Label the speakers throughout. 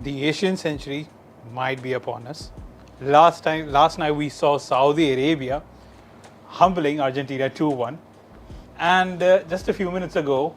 Speaker 1: the Asian century might be upon us. Last night we saw Saudi Arabia humbling Argentina 2-1. And just a few minutes ago,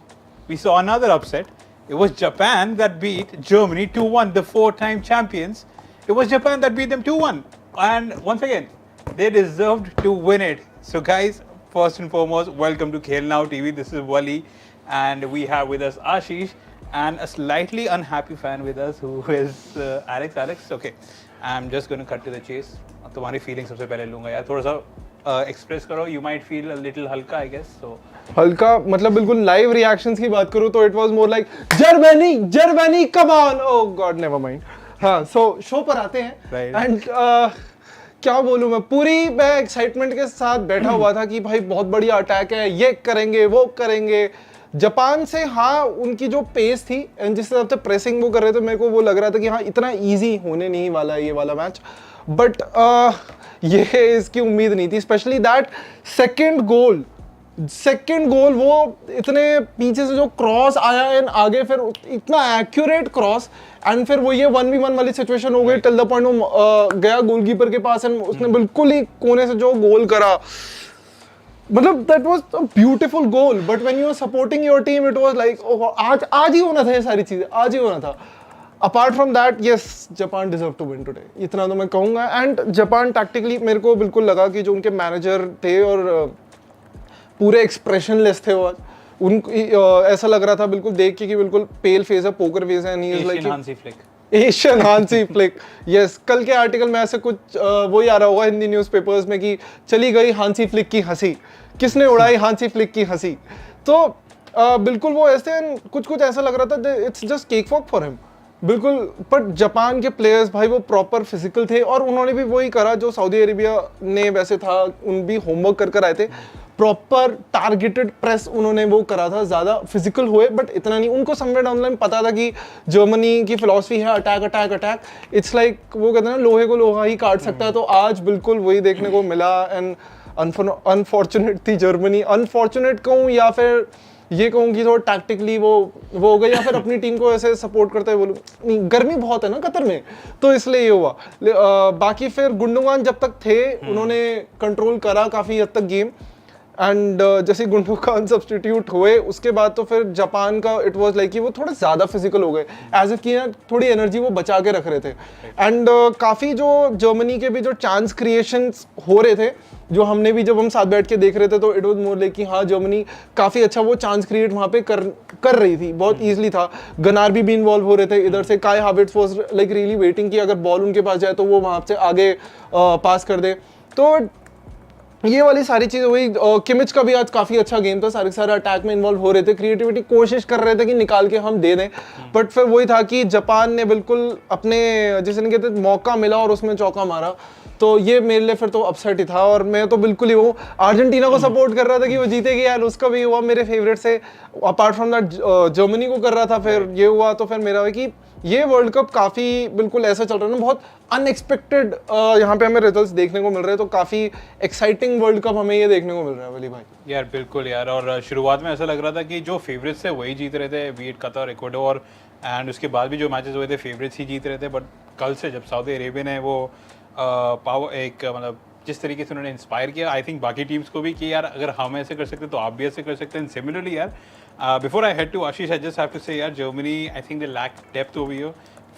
Speaker 1: we saw another upset. It was Japan that beat Germany 2-1, the four-time champions. It was Japan that beat them 2-1. And once again, they deserved to win it. So guys, first and foremost, welcome to Khel Now TV. This is Wali. And we have with us Ashish and a slightly unhappy fan with us who is Alex. Alex, okay. I'm just going to cut to the chase. तुम्हारी feeling सबसे पहले लूंगा यार, थोड़ा सा express करो. You might feel a little हल्का I guess. सो
Speaker 2: हल्का मतलब बिल्कुल लाइव रिएक्शंस की बात करूं तो it was more like Germany come on. Oh God never mind. हाँ, सो शो पर आते हैं एंड क्या बोलूं मैं एक्साइटमेंट के साथ बैठा हुआ था कि भाई बहुत बढ़िया अटैक है, ये करेंगे वो करेंगे. जापान से हाँ उनकी जो पेस थी एंड जिस हिसाब से प्रेसिंग वो कर रहे थे, मेरे को वो लग रहा था कि हाँ इतना इजी होने नहीं वाला है ये वाला मैच. बट ये इसकी उम्मीद नहीं थी, स्पेशली दैट सेकंड गोल वो इतने पीछे से जो क्रॉस आया एंड आगे फिर इतना एक्यूरेट क्रॉस एंड फिर वो ये 1v1 वाली सिचुएशन हो गई टिल द पॉइंट वो गया गोलकीपर के पास एंड उसने बिल्कुल ही कोने से जो गोल करा. मतलब that was a beautiful goal. But when you are supporting your team it was like आज ही होना था, ये सारी चीजें आज ही होना था. Apart from that yes, Japan deserve to win today, इतना तो मैं कहूँगा. एंड जापान टैक्टिकली मेरे को बिल्कुल लगा कि जो उनके मैनेजर थे और पूरे एक्सप्रेशनलेस थे वो उनको ऐसा लग रहा था बिल्कुल देख के कि बिल्कुल पेल फेस है, पोकर फेस है. नहीं like Asian Hansi Flick. Yes, कल के आर्टिकल में ऐसे कुछ वही आ रहा होगा हिंदी न्यूज़पेपर्स में कि चली गई हांसी फ्लिक की हंसी, किसने उड़ाई हांसी फ्लिक की हंसी. तो बिल्कुल वो ऐसे कुछ ऐसा लग रहा था it's just cake walk for him बिल्कुल. बट जापान के प्लेयर्स भाई वो प्रॉपर फिजिकल थे और उन्होंने भी वही करा जो सऊदी अरेबिया ने वैसे था. उन भी होमवर्क कर आए थे, प्रॉपर टारगेटेड प्रेस उन्होंने वो करा था. ज़्यादा फिजिकल हुए बट इतना नहीं. उनको समवेयर डाउन लाइन पता था कि जर्मनी की फिलॉसफी है attack attack attack. It's like वो कहते हैं ना लोहे को लोहा ही काट सकता है. तो आज बिल्कुल वही देखने को मिला एंड अनफॉर्चुनेट थी जर्मनी. अनफॉर्चुनेट कहूँ या फिर ये कहूँ कि थोड़ा टैक्टिकली वो हो गया या फिर अपनी टीम को ऐसे सपोर्ट करते हुए बोलूँ. नहीं, गर्मी बहुत है ना कतर में तो इसलिए ये हुआ. बाकी फिर गुंडोगान जब तक थे उन्होंने कंट्रोल करा काफ़ी हद तक गेम. एंड जैसे गुंडोगान सब्स्टिट्यूट हुए उसके बाद तो फिर जापान का इट वाज लाइक कि वो थोड़े ज़्यादा फिजिकल हो गए, एज इफ कि थोड़ी एनर्जी वो बचा के रख रहे थे. एंड काफ़ी जो जर्मनी के भी जो चांस क्रिएशंस हो रहे थे जो हमने भी जब हम साथ बैठ के देख रहे थे तो इट वाज मोर लाइक कि हाँ जर्मनी काफ़ी अच्छा वो चांस क्रिएट वहाँ पे कर रही थी. बहुत ईजिली था. गनार भी इन्वॉल्व हो रहे थे इधर से. काय Havertz was like really waiting कि अगर बॉल उनके पास जाए तो वो वहाँ से आगे पास कर दे. तो ये वाली सारी चीज़ें हुई. किमिच का भी आज काफ़ी अच्छा गेम था. सारे अटैक में इन्वॉल्व हो रहे थे, क्रिएटिविटी कोशिश कर रहे थे कि निकाल के हम दे दें. बट फिर वही था कि जापान ने बिल्कुल अपने जिसे कहते मौका मिला और उसमें चौका मारा. तो ये मेरे लिए फिर तो अपसेट ही था. और मैं तो बिल्कुल ही वो अर्जेंटीना को सपोर्ट कर रहा था कि वो जीतेगी यार, उसका भी हुआ मेरे फेवरेट से. अपार्ट फ्रॉम दैट जर्मनी को कर रहा था, फिर ये हुआ. तो फिर मेरा कि ये वर्ल्ड कप काफ़ी बिल्कुल ऐसा चल रहा है ना, बहुत अनएक्सपेक्टेड यहाँ पे हमें रिजल्ट्स देखने को मिल रहे हैं. तो काफ़ी एक्साइटिंग वर्ल्ड कप हमें ये देखने को मिल रहा है वली भाई.
Speaker 1: यार बिल्कुल यार. और शुरुआत में ऐसा लग रहा था कि जो फेवरेट्स थे वही जीत रहे थे, बीट कतर, इक्वाडोर. एंड उसके बाद भी जो मैचेस हुए थे फेवरेट्स ही जीत रहे थे. बट कल से जब सऊदी अरेबिया ने वो पावर एक मतलब जिस तरीके से उन्होंने इंस्पायर किया, आई थिंक बाकी टीम्स को भी कि यार अगर हम ऐसे कर सकते तो आप भी ऐसे कर सकते हैं. सिमिलरली यार, before I head to Ashish, I just have to say यार Germany I think they lack depth over here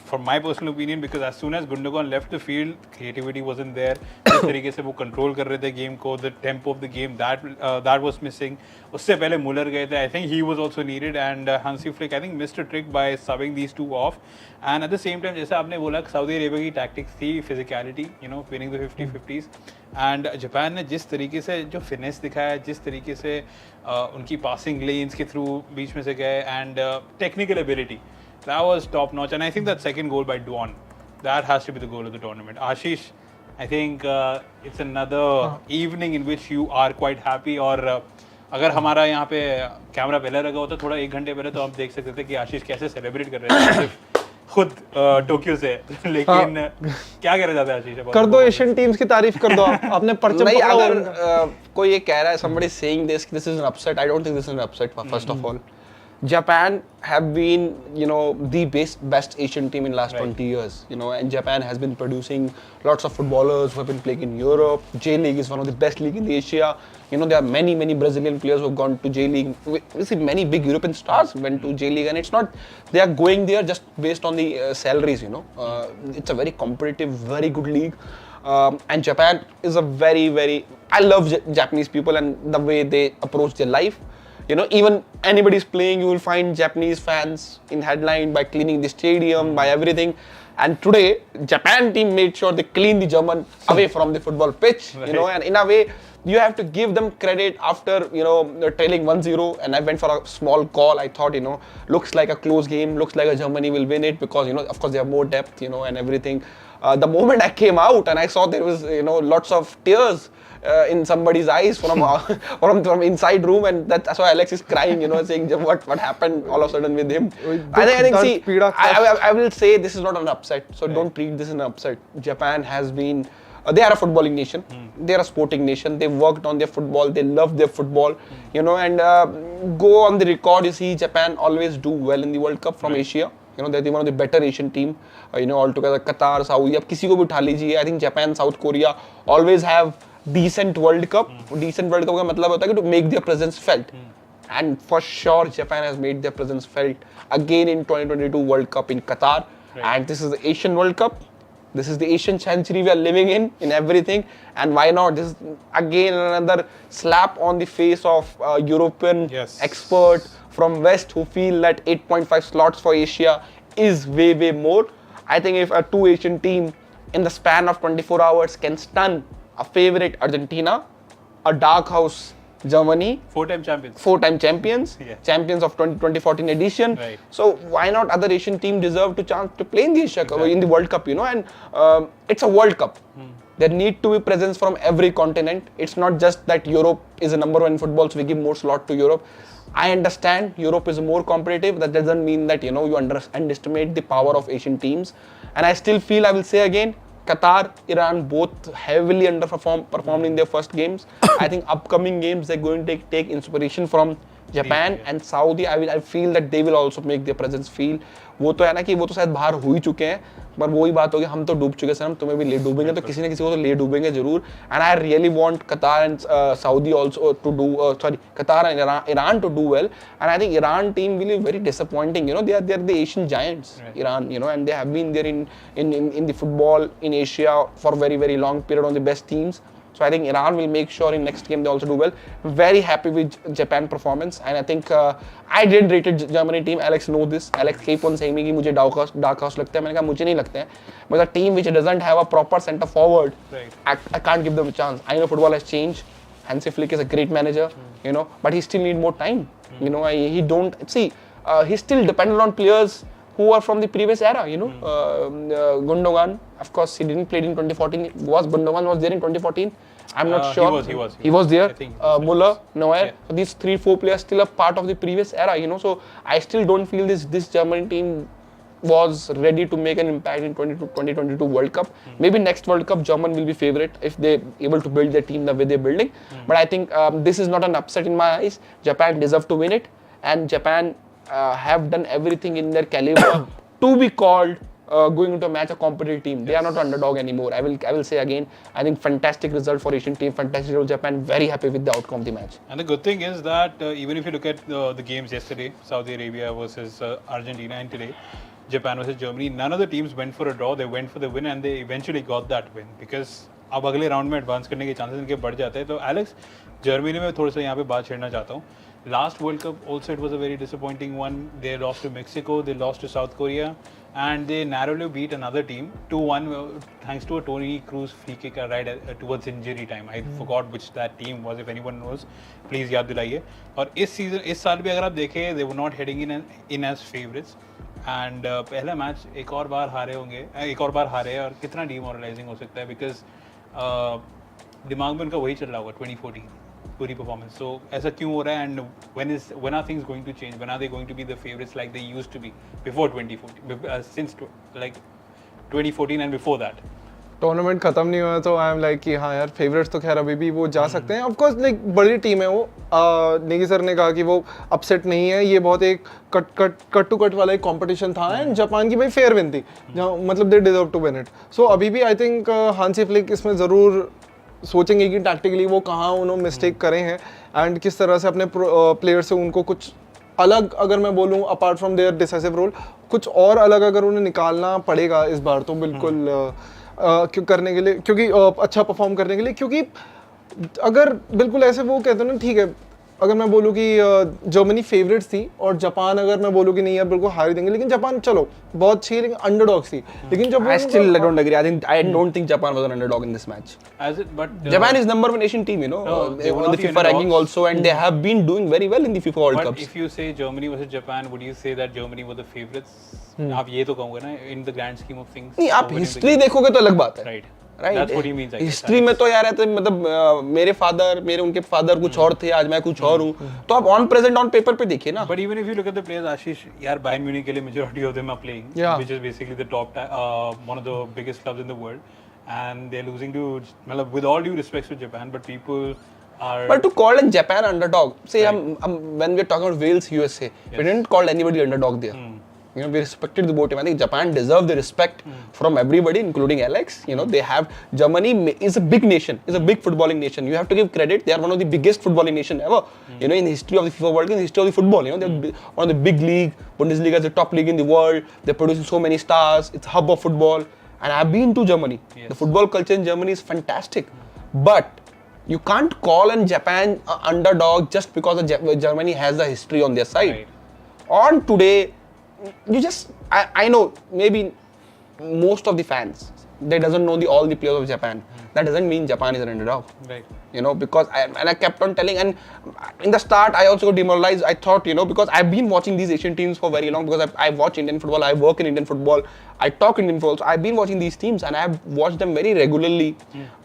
Speaker 1: for my personal opinion, because as soon as Gundogan left the field, creativity wasn't there. जिस तरीके से वो control कर रहे थे game को, the tempo of the game that was missing. उससे पहले मुलर गए थे, I think he was also needed, and Hansi Flick I think missed a trick by subbing these two off. And at the same time, जैसे आपने बोला Saudi Arabia की tactics थी physicality, you know, winning the 50-50s. And Japan ने जिस तरीके से जो फिनेस दिखाया, जिस तरीके से उनकी पासिंग लेन्स के थ्रू बीच में से गए, and technical ability. That was top notch, and I think that second goal by Duan, that has to be the goal of the tournament. Ashish, I think it's another evening in which you are quite happy. और अगर हमारा यहाँ पे camera पहले लगा होता थोड़ा 1 घंटे पहले तो हम देख सकते थे कि आशीष कैसे सेलिब्रेट कर रहे थे खुद टोक्यो से. लेकिन क्या कहना चाहते हैं आशीष?
Speaker 2: कर दो एशियन टीम्स की तारीफ कर दो. आपने परचम
Speaker 3: नहीं,
Speaker 2: पकड़ा.
Speaker 3: अगर कोई ये कह रहा है somebody saying this is an upset, I don't think this is an upset first of all. Japan have been, the best Asian team in last 20 years, and Japan has been producing lots of footballers who have been playing in Europe. J League is one of the best league in Asia. There are many Brazilian players who have gone to J League. We see many big European stars went to J League, and it's not they are going there just based on the salaries. It's a very competitive, very good league. And Japan is a very I love Japanese people and the way they approach their life. Even anybody's playing, you will find Japanese fans in headline by cleaning the stadium, by everything. And today, Japan team made sure they clean the German away from the football pitch. And in a way, you have to give them credit after they're trailing 1-0, and I went for a small call. I thought looks like a close game, looks like a Germany will win it because of course they have more depth and everything. The moment I came out and I saw there was lots of tears in somebody's eyes from inside room, and that's why Alex is crying, saying what happened all of a sudden with him. I think see, I will say this is not an upset, so don't treat this as an upset. Japan has been, they are a footballing nation, they are a sporting nation, they worked on their football, they love their football, and go on the record, you see Japan always do well in the World Cup from Asia. They're one of the better Asian team, altogether. Qatar, Saudi, ab kisi ko bhi utha lijiye. I think Japan, South Korea always have decent World Cup. Decent World Cup का मतलब होता है कि to make their presence felt. And for sure, Japan has made their presence felt again in 2022 World Cup in Qatar. And this is the Asian World Cup. This is the Asian century we are living in everything. And why not? This is again another slap on the face of European expert from West who feel that 8.5 slots for Asia is way more. I think if a two Asian team in the span of 24 hours can stun a favorite Argentina, a dark horse Germany,
Speaker 1: four-time
Speaker 3: champions, champions of 2014 edition.
Speaker 1: Right.
Speaker 3: So why not other Asian team deserve to chance to play in the Asia Cup, in the World Cup, and it's a World Cup. There need to be presence from every continent. It's not just that Europe is a number one in football, so we give more slot to Europe. I understand Europe is more competitive. That doesn't mean that you underestimate the power of Asian teams. And I still feel, I will say again, Qatar, Iran both heavily performed in their first games. I think upcoming games they're going to take inspiration from Japan and Saudi. I feel that they will also make their presence feel. वो तो है ना कि वो तो शायद बाहर हो ही चुके हैं, पर वही बात होगी हम तो डूब चुके सर, हम तुम्हें भी ले डूबेंगे, तो किसी न किसी को तो ले डूबेंगे जरूर. And I really want Qatar and Saudi also to do Qatar and Iran to do well. And I think Iran team will be very disappointing. They are the Asian giants, Iran. And they have been there in the football in Asia for very long period on the best teams. So I think Iran will make sure in next game they also do well. Very happy with Japan performance, and I think I did rated Germany team. Alex know this. Alex keep on saying me कि मुझे dark horse लगता है. मैंने कहा मुझे नहीं लगते हैं. But a team which doesn't have a proper center forward, I can't give them a chance. I know football has changed. Hansi Flick is a great manager, but he still need more time. He don't see. He's still dependent on players who are from the previous era, Gundogan, of course, he didn't play in 2014. Gundogan was there in 2014? I'm not sure. He was there. Muller, Neuer. So these 3-4 players still a part of the previous era, So I still don't feel this German team was ready to make an impact in 2022 World Cup. Maybe next World Cup, German will be favorite if they're able to build their team the way they're building. But I think this is not an upset in my eyes. Japan deserve to win it, and Japan have done everything in their caliber to be called going into a match a competitive team. They are not underdog anymore. I will say again, I think fantastic result for Asian team, fantastic result Japan, very happy with the outcome of the match.
Speaker 1: And the good thing is that even if you look at the games yesterday, Saudi Arabia versus Argentina, and today Japan versus Germany, none of the teams went for a draw, they went for the win, and they eventually got that win because अब अगले round में advance करने के chances इनके बढ़ जाते हैं. तो एलेक्स, जर्मनी में थोड़ा सा यहाँ पे बात छेड़ना चाहता हूँ. Last World Cup also it was a very disappointing one. They lost to Mexico, they lost to South Korea, and they narrowly beat another team 2-1 thanks to a Toni Kroos free kick right towards injury time. I forgot which that team was. If anyone knows, please याद दिलाइए. और इस साल भी अगर आप देखें, they were not heading in as favorites. And पहला match एक और बार हारे और कितना demoralizing हो सकता है because दिमाग में उनका वही चल रहा होगा 2014 पूरी performance. So ऐसा क्यों हो रहा है, and when are things going to change? When are they going to be the favorites like they used to be before 2014? Since like 2014 and before that.
Speaker 2: Tournament खत्म नहीं हुआ तो आई एम लाइक कि हाँ यार फेवरेट्स तो खैर अभी भी वो जा सकते हैं। ऑफ कोर्स लाइक बड़ी टीम है वो, नेगी सर ने कहा कि वो अपसेट नहीं है, ये बहुत एक कट टू कट वाला एक कंपटीशन था एंड जापान की भाई फेयर विन थी, मतलब they deserve to win it. So अभी भी आई थिंक हांसी फ्लिक इसमें ज़रूर सोचेंगे कि टैक्टिकली वो कहाँ उन्होंने मिस्टेक करे हैं एंड किस तरह से अपने प्लेयर से उनको कुछ अलग, अगर मैं बोलूँ apart from their decisive role, कुछ और अलग अगर उन्हें निकालना पड़ेगा इस बार तो बिल्कुल क्यों करने के लिए, क्योंकि अच्छा परफॉर्म करने के लिए। क्योंकि अगर बिल्कुल ऐसे वो कहते हैं ना, ठीक है अगर मैं बोलूँ कि जर्मनी फेवरेट्स थी और जापान अगर मैं बोलूँ कि नहीं यार बिल्कुल हार ही देंगे, लेकिन जापान चलो बहुत अच्छी लेकिन अंडरडॉग्स थी। लेकिन जब
Speaker 3: I still don't agree. I don't think Japan was an underdog in this match.
Speaker 1: As it, but
Speaker 3: Japan is number one Asian team, you know,
Speaker 1: they
Speaker 3: on
Speaker 1: were
Speaker 3: the
Speaker 1: the
Speaker 3: FIFA ranking
Speaker 1: underdogs.
Speaker 3: also, and they have been doing very well in the FIFA World
Speaker 1: but
Speaker 3: Cups.
Speaker 1: if you say Germany versus Japan, would you say that Germany were the favorites? आप ये तो कहोगे ना in the grand scheme of things.
Speaker 3: नहीं, आप history देखोगे तो अलग बात है,
Speaker 1: Right.
Speaker 3: Right?
Speaker 1: That's what he means, I guess.
Speaker 3: History में तो यार ऐसे मतलब मेरे उनके फादर कुछ और थे, आज मैं कुछ और हूँ, तो आप ऑन प्रेजेंट ऑन पेपर पे देखिए ना।
Speaker 1: But even if you look at the players, Ashish, यार Bayern Munich के लिए majority of them are playing,
Speaker 2: Yeah.
Speaker 1: which is basically the top, one of the biggest clubs in the world, and they're losing to, मतलब with all due respect to Japan, but people are.
Speaker 3: But to call in Japan underdog, say
Speaker 1: Right.
Speaker 3: when we're talking about Wales, USA, we didn't call anybody underdog there. You know, we respected the both team. I think Japan deserves the respect from everybody, including Alex. You know, they have Germany is a big nation, is a big footballing nation. You have to give credit. They are one of the biggest footballing nation ever. You know, in the history of the FIFA World Cup, in the history of the football. You know, they're one of the big league. Bundesliga is the top league in the world. They're producing so many stars. It's hub of football. And I've been to Germany.
Speaker 1: Yes.
Speaker 3: The football culture in Germany is fantastic. But you can't call in Japan an underdog just because Germany has a history on their side.
Speaker 1: Right.
Speaker 3: On today, you just I know maybe most of the fans they doesn't know all the players of Japan. That doesn't mean Japan is an underdog.
Speaker 1: Right.
Speaker 3: You know, because I kept on telling, and in the start I also got demoralized. I thought, you know, because I've been watching these Asian teams for very long, because I watch Indian football, I work in Indian football, I talk Indian football, so I've been watching these teams and I've watched them very regularly.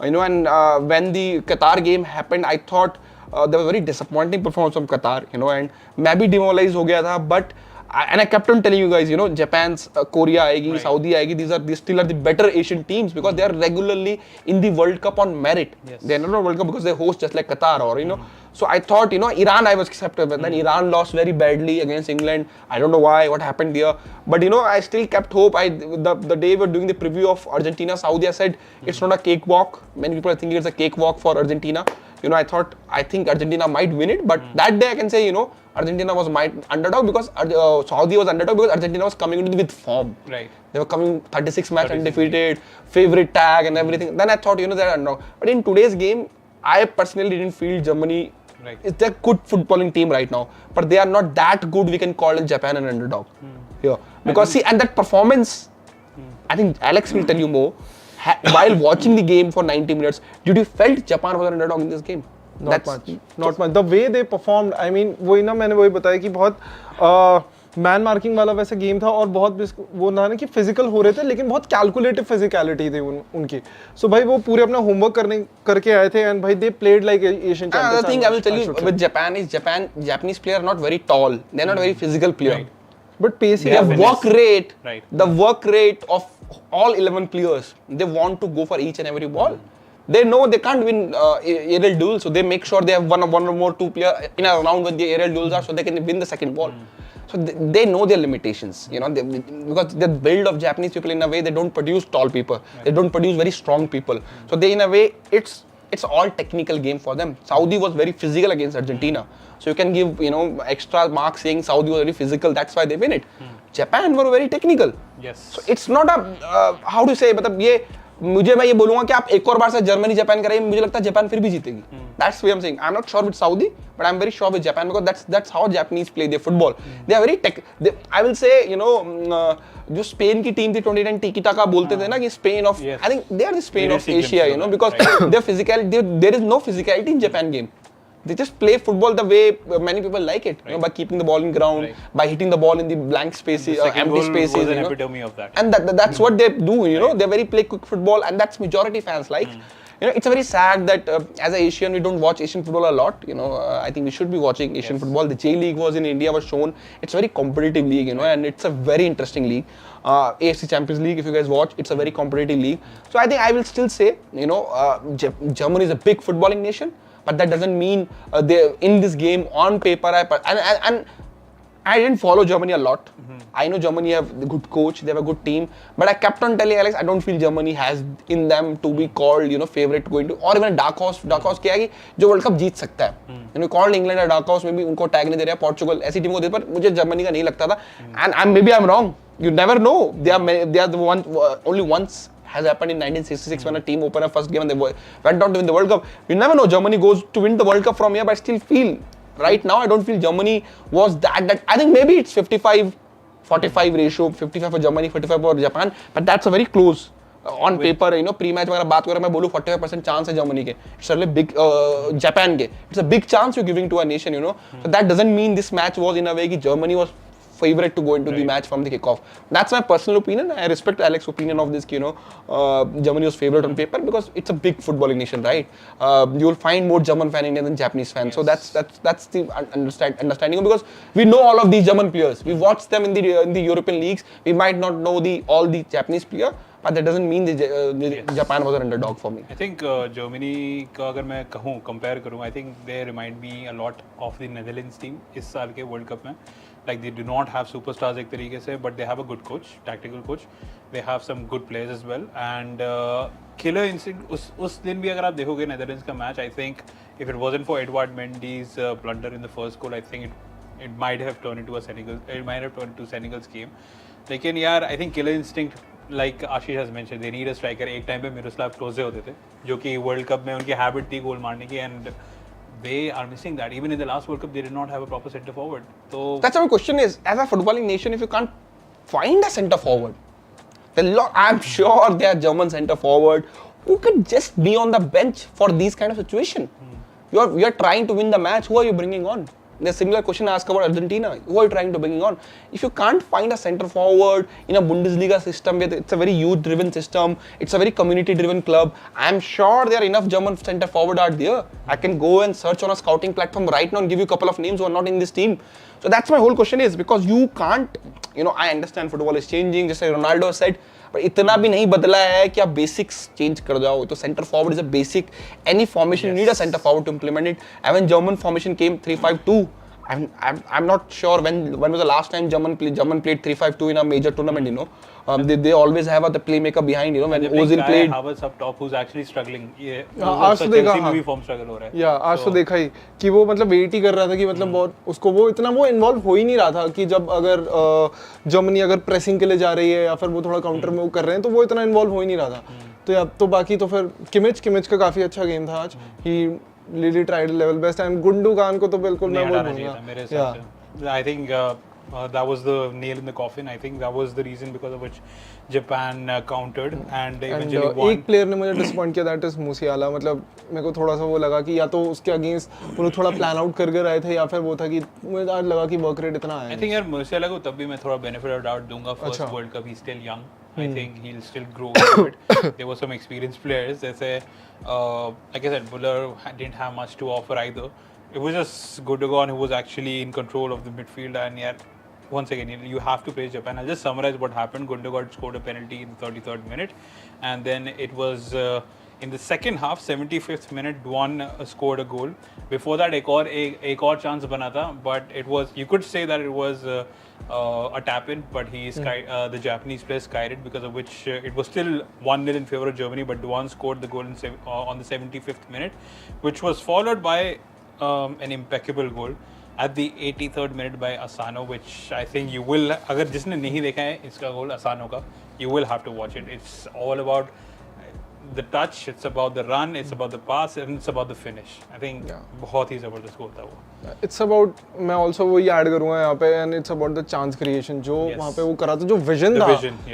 Speaker 3: You know, and when the Qatar game happened, I thought there was a very disappointing performance from Qatar, you know, and मैं भी demoralized हो गया था, but and I kept on telling you guys, you know, Japan's Korea आएगी,
Speaker 1: Right.
Speaker 3: Saudi आएगी, these still are the better Asian teams because they are regularly in the World Cup on merit.
Speaker 1: Yes.
Speaker 3: They are not World Cup because they host just like Qatar, or you know. So I thought, you know, Iran I was accepted, but then Iran lost very badly against England. I don't know why, what happened there, but you know, I still kept hope. The day we were doing the preview of Argentina Saudi, I said it's not a cakewalk. Many people are thinking it's a cakewalk for Argentina. You know, I think Argentina might win it, but that day I can say, you know, Argentina was my underdog because Saudi was underdog because Argentina was coming into with form.
Speaker 1: Right.
Speaker 3: They were coming 36 match undefeated, favorite tag and everything. Then I thought, you know, they're underdog. But in today's game, I personally didn't feel Germany.
Speaker 1: Right.
Speaker 3: It's a good footballing team right now, but they are not that good. We can call in Japan an underdog. Yeah, because see, and that performance, I think Alex will tell you more. While watching the game for 90 minutes, did you felt Japan was an underdog in this game?
Speaker 2: Not much. The way they performed, I mean, वही ना मैंने वही बताया कि बहुत man marking वाला वैसे game था और बहुत वो ना कि फिजिकल हो रहे थे, लेकिन बहुत कैलकुलेटिव फिजिकलिटी थी उनकी. सो भाई वो पूरे अपना होमवर्क करके आए थे एंड भाई they played like Asian champions.
Speaker 3: Another thing I will tell you with Japan is Japanese player are not very tall. They're not very physical player.
Speaker 1: Right.
Speaker 2: But pacey.
Speaker 3: Their work rate,
Speaker 1: Right.
Speaker 3: the work rate of all 11 players, they want to go for each and every ball. They know they can't win aerial duels, so they make sure they have one or more two players in a round when the aerial duels are, so they can win the second ball. So they know their limitations, you know, because the build of Japanese people in a way they don't produce tall people, they don't produce very strong people. So they in a way it's all technical game for them. Saudi was very physical against Argentina, so you can give, you know, extra marks saying Saudi was very physical. That's why they win it. Japan were very technical.
Speaker 1: Yes.
Speaker 3: So it's not a how to say, मतलब ये मैं ये बोलूँगा कि आप एक और बार से जर्मनी जापान करेंगे, मुझे लगता है जापान फिर भी जीतेगी. That's what I'm saying. I'm not sure with Saudi, but I'm very sure with Japan because that's how Japanese play their football. They are very I will say, you know, जो Spain की team थी 2010 टिकी टाका बोलते थे ना कि span of,
Speaker 1: Yes.
Speaker 3: I think they are the Spain
Speaker 1: We
Speaker 3: of
Speaker 1: did see
Speaker 3: Asia,
Speaker 1: glimpses
Speaker 3: you know,
Speaker 1: of
Speaker 3: because
Speaker 1: that,
Speaker 3: their physicality, there is no physicality in Japan game. They just play football the way many people like it, you know, by keeping the ball in ground,
Speaker 1: Right.
Speaker 3: by hitting the ball in the blank spaces,
Speaker 1: The second
Speaker 3: empty
Speaker 1: goal
Speaker 3: spaces.
Speaker 1: was an
Speaker 3: you know.
Speaker 1: epitome of that.
Speaker 3: And that's what they do, you know, they very play quick football, and that's majority fans like. You know, it's very sad that as an Asian, we don't watch Asian football a lot. You know, I think we should be watching Asian football. The J League was in India, was shown. It's a very competitive league, you know, and it's a very interesting league. AFC Champions League, if you guys watch, it's a very competitive league. So I think I will still say, you know, Germany is a big footballing nation, but that doesn't mean they in this game on paper. And I didn't follow Germany a lot. I know Germany have a good coach, they have a good team, but I kept on telling Alex, I don't feel Germany has in them to be called, you know, favorite going to, or even a dark horse. Dark horse क्या है कि जो world cup जीत सकता है. You know, called England a dark horse, maybe उनको tag नहीं दे रहा है, Portugal ऐसी टीम को दे, पर मुझे जर्मनी का नहीं लगता था. And maybe I'm wrong. You never know. They are the one only once has happened in 1966 when a team opened a first game and they went on to win the World Cup. You never know. Germany goes to win the World Cup from here, but I still feel right now I don't feel Germany was that. I think maybe it's 55-45 ratio, 55 for Germany, 45 for Japan, but that's a very close. On paper, you know, pre-match अगर बात करें मैं बोलूँ 45% chance है Germany के. It's really big. Japan के. It's a big chance you're giving to a nation, you know. So that doesn't mean this match was in a way that Germany was favorite to go into the match from the kickoff. That's my personal opinion. I respect Alex's opinion of this. You know, Germany was favorite on paper because it's a big footballing nation, right? You will find more German fan Indians than Japanese fans. Yes. So that's the understanding because we know all of these German players. We watched them in the European leagues. We might not know all the Japanese players. But that doesn't mean Japan was an underdog for me.
Speaker 1: I think Germany का अगर मैं कहूँ compare करूँ, I think they remind me a lot of the Netherlands team इस साल के World Cup में. Like they do not have superstars एक तरीके से, but they have a good coach, tactical coach. They have some good players as well. And killer instinct उस दिन भी अगर आप देखोगे Netherlands का match, I think if it wasn't for Edouard Mendy's blunder in the first goal, I think it might have turned into Senegal's game. लेकिन यार I think killer instinct, like Ashish has mentioned, they need a striker. एक time पे Miroslav क्लोजे होते थे जो कि world cup में उनकी हैबिट थी गोल मारने की, and they are missing that. Even in the last World Cup, they did not have a proper centre forward. So
Speaker 3: that's our question is, as a footballing nation, if you can't find a centre forward, I'm sure there are German centre forward who could just be on the bench for these kind of situation. You are trying to win the match. Who are you bringing on? There's a similar question asked about Argentina. Who are you trying to bring on? If you can't find a centre forward in a Bundesliga system, where it's a very youth-driven system, it's a very community-driven club, I'm sure there are enough German centre forward out there. I can go and search on a scouting platform right now and give you a couple of names who are not in this team. So that's my whole question is, because you can't, you know, I understand football is changing, just like Ronaldo said, but इतना भी नहीं बदला है कि आप basics change कर जाओ. तो center forward is a basic. Any formation, you need a center forward to implement it. And when German formation came 3-5-2, I'm not sure when was the last time German played 3-5-2 in a major tournament. You know, they always have the playmaker behind. You know, when Ozil played.
Speaker 1: Havertz up top who's actually struggling.
Speaker 2: आज तो देखा हाँ.
Speaker 1: Form struggle हो रहा है.
Speaker 2: या आज तो देखा ही कि वो मतलब वेट ही कर रहा था कि मतलब बहुत उसको वो इतना वो इन्वॉल्व हो ही नहीं रहा था कि जब अगर जर्मनी अगर प्रेसिंग के लिए जा रही है या फिर वो थोड़ा काउंटर में वो कर रहे हैं तो वो इतना इन्वॉल्व हो ही नहीं रहा था. तो अब तो बाकी तो फिर किमिच का काफी अच्छा गेम था आज. ही really tried level best and गुंडोगान को तो बिल्कुल मैं बोल दूंगा.
Speaker 1: I think that was the nail in the coffin. I think that was the reason because of which Japan countered and they eventually won.
Speaker 2: एक प्लेयर ने मुझे डिसअपॉइंट किया, that is मूसियाला. मतलब मेरे को थोड़ा सा वो लगा कि या तो उसके अगेंस्ट वो लोग थोड़ा प्लान आउट कर रहे थे या फिर वो था कि मुझे आज लगा कि वर्क रेट इतना आया.
Speaker 1: I think यार मूसियाला को तब भी मैं थोड़ा benefit of doubt दूंगा. First World Cup, he's still young. I think he'll still grow into it. There were some experienced players. They say, like I said, Buller didn't have much to offer either. It was just Gundogan who was actually in control of the midfield. And yet, once again, you have to praise Japan. I'll just summarize what happened. Gundogan scored a penalty in the 33rd minute, and then it was in the second half, 75th minute, Duan scored a goal. Before that, एक और chance बना था, but it was, you could say that it was a tap-in, but the Japanese player skied it, because of which it was still 1-0 in favor of Germany, but Duan scored the goal on the 75th minute, which was followed by an impeccable goal at the 83rd minute by Asano, which I think you will, अगर जिसने नहीं देखा है इसका गोल Asano का, you will have to watch it. It's all about the touch, it's about the run, it's about the pass, and it's about the finish. I think बहुत ही ज़बरदस्त गोल था वो.
Speaker 2: It's about, मैं also वही ऐड करूँगा यहाँ पे, and it's about the chance creation जो वहाँ पे वो करा था, जो विजन था,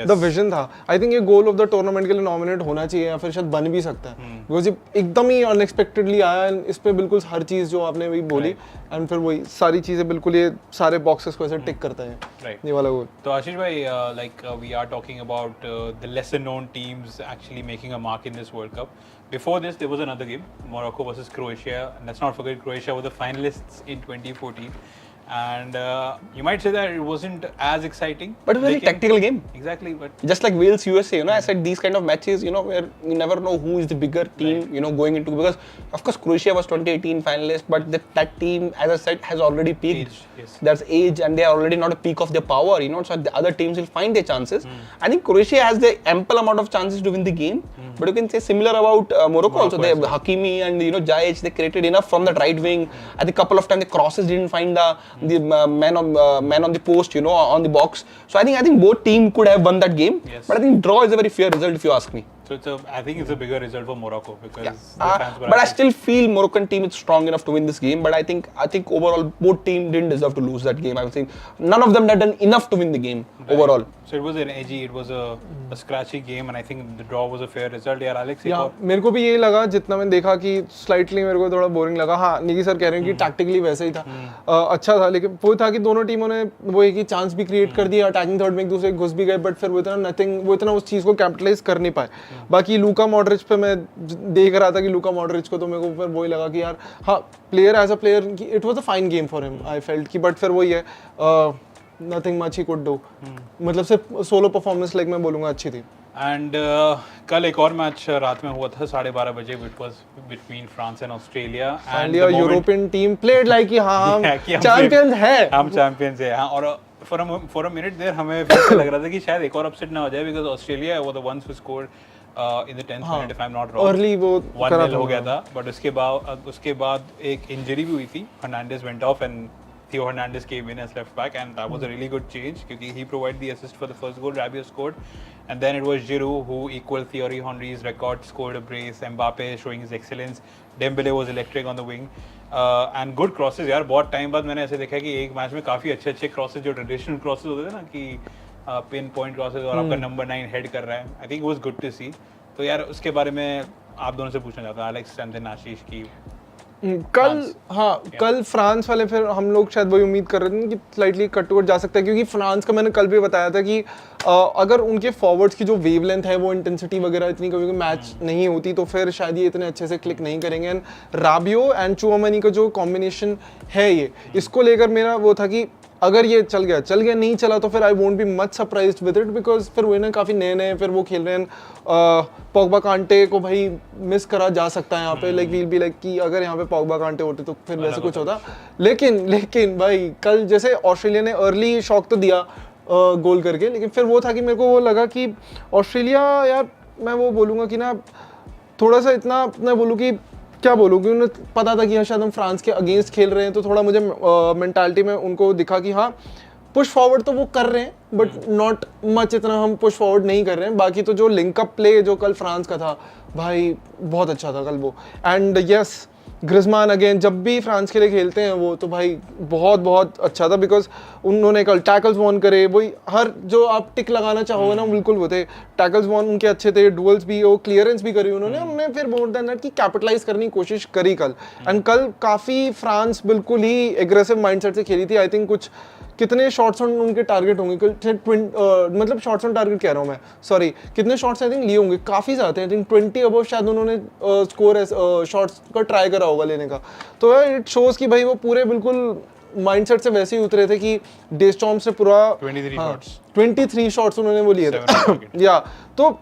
Speaker 2: the vision था. I think ये गोल ऑफ द टूर्नामेंट के लिए नॉमिनेट होना चाहिए या फिर शायद बन भी सकता है, because ये एकदम ही अनएक्सपेक्टेडली आया. इस पे बिल्कुल हर चीज़ जो आपने वही बोली, एंड फिर वही सारी चीज़ें बिल्कुल ये सारे बॉक्सेस को ऐसे टिक करता है.
Speaker 1: Right.
Speaker 2: ये वाला गोल।
Speaker 1: तो आशीष भाई, like we are talking about the lesser known teams actually making a mark in this World Cup. Before this, there was another game, Morocco versus Croatia. And let's not forget, Croatia were the finalists in 2014. And you might say that it wasn't as exciting.
Speaker 3: But it was a tactical game.
Speaker 1: Exactly, but
Speaker 3: Just like Wales USA, I said these kind of matches, where you never know who is the bigger team, going into, because of course Croatia was 2018 finalist, but that team, as I said, has already peaked.
Speaker 1: Age, yes.
Speaker 3: There's age, and they are already not a peak of their power, so the other teams will find their chances. I think Croatia has the ample amount of chances to win the game, but you can say similar about Morocco also. They have Hakimi and Ziyech, they created enough from the right wing. I think a couple of times the crosses didn't find the man on the post, on the box. So I think both team could have won that game.
Speaker 1: Yes.
Speaker 3: But I think draw is a very fair result if you ask me.
Speaker 1: So I think it's a bigger result for Morocco because the fans were
Speaker 3: but I still feel Moroccan team is strong enough to win this game. But I think overall both team didn't deserve to lose that game. I would think none of them had done enough to win the game overall.
Speaker 1: So it was an edgy, it was a scratchy game, and I think the draw was a fair result. यार Alex,
Speaker 2: मेरे को भी यही लगा, जितना मैंने देखा कि स्लाइटली मेरे को थोड़ा बोरिंग लगा। हाँ, निकी सर कह रहे हैं कि टैक्टिकली वैसे ही था, अच्छा था, लेकिन वो था कि दोनों टीमों ने वो एक ही चांस भी क्रिएट कर दिया, अटैकिंग थर्ड में एक दूसरे घुस भी गए, बट फिर वो इतना उस चीज़ को कैपिटलाइज कर नहीं पाए। बाकी लूका मॉड्रिच पे मैं देख रहा था कि लूका मॉड्रिच को, तो मेरे को फिर वही लगा कि यार हाँ, player as a player it was a fine game for him, I felt कि, बट फिर वही है, nothing much he could do, मतलब सिर्फ सोलो परफॉर्मेंस लाइक मैं बोलूँगा अच्छी थी।
Speaker 1: एंड कल एक और मैच रात में हुआ था 12:30 बजे, which was between France and Australia, and
Speaker 2: European team played like कि हाँ हम चैंपियंस हैं,
Speaker 1: हम चैंपियंस हैं। हाँ, और फॉर अ मिनट देयर हमें फिर लग रहा था कि शायद एक और अपसेट ना हो जाए, बिकॉज़ ऑस्ट्रेलिया वो the ones who scored in the 10th minute if I'm not wrong.
Speaker 2: Early वो
Speaker 1: 1-0 हो गया था, but उसके बाद एक इंजरी भी हुई थी, Hernandez went off and Theo Hernandez came in as left back, and that was a really good change क्योंकि he provided the assist for the first goal, Rabiot scored, and then it was Giroud who equaled Thierry Henry's record, scored a brace, Mbappe showing his excellence, Dembele was electric on the wing, and good crosses यार। बहुत time बाद मैंने ऐसे देखा कि एक match में काफ़ी अच्छे crosses, जो ट्रेडिशनल crosses होते थे ना कि पिन पॉइंट क्रॉसेस और आपका नंबर 9 हेड कर रहा है, I think was good to see. तो यार उसके बारे में आप दोनों से पूछना चाहता हूँ, एलेक्स एंड देन आशीष की।
Speaker 2: कल फ्रांस वाले, फिर हम लोग शायद वही उम्मीद कर रहे थे कि स्लाइटली कट टू कट जा सकता है, क्योंकि फ्रांस का मैंने कल भी बताया था कि अगर उनके फॉरवर्ड्स की जो वेवलेंथ है, वो इंटेंसिटी वगैरह इतनी कभी मैच नहीं होती, तो फिर शायद ये इतने अच्छे से क्लिक नहीं करेंगे। एंड राबियो एंड चुआमेनी का जो कॉम्बिनेशन है, ये इसको लेकर मेरा वो था कि अगर ये चल गया, नहीं चला तो फिर I won't be much surprised with it, because फिर वो ना काफ़ी नए फिर वो खेल रहे हैं। पोग्बा कांटे को भाई मिस करा जा सकता है यहाँ पे, लाइक वील बी लाइक कि अगर यहाँ पे पोग्बा कांटे होते तो फिर वैसे कुछ होता, लेकिन भाई कल जैसे ऑस्ट्रेलिया ने अर्ली शॉक तो दिया गोल करके, लेकिन फिर वो था कि मेरे को वो लगा कि ऑस्ट्रेलिया, यार मैं वो बोलूँगा कि ना थोड़ा सा इतना मैं बोलूँ कि क्या बोलूँ कि उन्हें पता था कि शायद हम फ्रांस के अगेंस्ट खेल रहे हैं, तो थोड़ा मुझे मेंटालिटी में उनको दिखा कि हाँ पुश फॉरवर्ड तो वो कर रहे हैं, बट नॉट मच, इतना हम पुश फॉरवर्ड नहीं कर रहे हैं। बाकी तो जो लिंकअप प्ले जो कल फ्रांस का था भाई, बहुत अच्छा था कल वो। एंड यस, ग्रिजमान अगेन जब भी फ्रांस के लिए खेलते हैं वो, तो भाई बहुत अच्छा था, बिकॉज उन्होंने कल टैकल्स वॉन करे, वही हर जो आप टिक लगाना चाहोगे ना, बिल्कुल वो थे, टैकल्स वॉन उनके अच्छे थे, डुअल्स भी, वो क्लियरेंस भी करी उन्होंने फिर मोर देन दैट की कैपिटलाइज करने की कोशिश करी कल। एंड कल काफ़ी फ्रांस बिल्कुल ही एग्रेसिव माइंडसेट से खेली थी। आई थिंक कुछ कितने शॉट्स ऑन उनके टारगेट होंगे मतलब शॉट्स ऑन टारगेट कह रहा हूँ मैं, सॉरी, कितने शॉट्स आई थिंक लिए होंगे, काफ़ी ज़्यादा आई थिंक 20 अबव शायद उन्होंने स्कोर शॉट्स का ट्राई करा होगा लेने का। तो इट शोज़ कि भाई वो पूरे बिल्कुल माइंडसेट से वैसे ही उतरे थे कि डेस्टॉम्स से पूरा 23 शॉट्स उन्होंने वो लिए थे या तो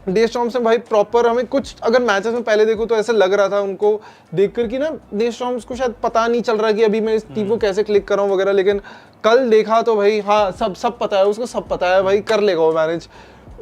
Speaker 2: डेस्टॉम्स ने भाई प्रॉपर, हमें कुछ अगर मैचेस में पहले देखो तो ऐसा लग रहा था उनको देखकर कि ना डेस्टॉम्स को शायद पता नहीं चल रहा कि अभी मैं इस टीम को कैसे क्लिक कर रहा हूँ वगैरह, लेकिन कल देखा तो भाई हाँ सब पता है उसको, सब पता है भाई, कर लेगा वो मैनेज।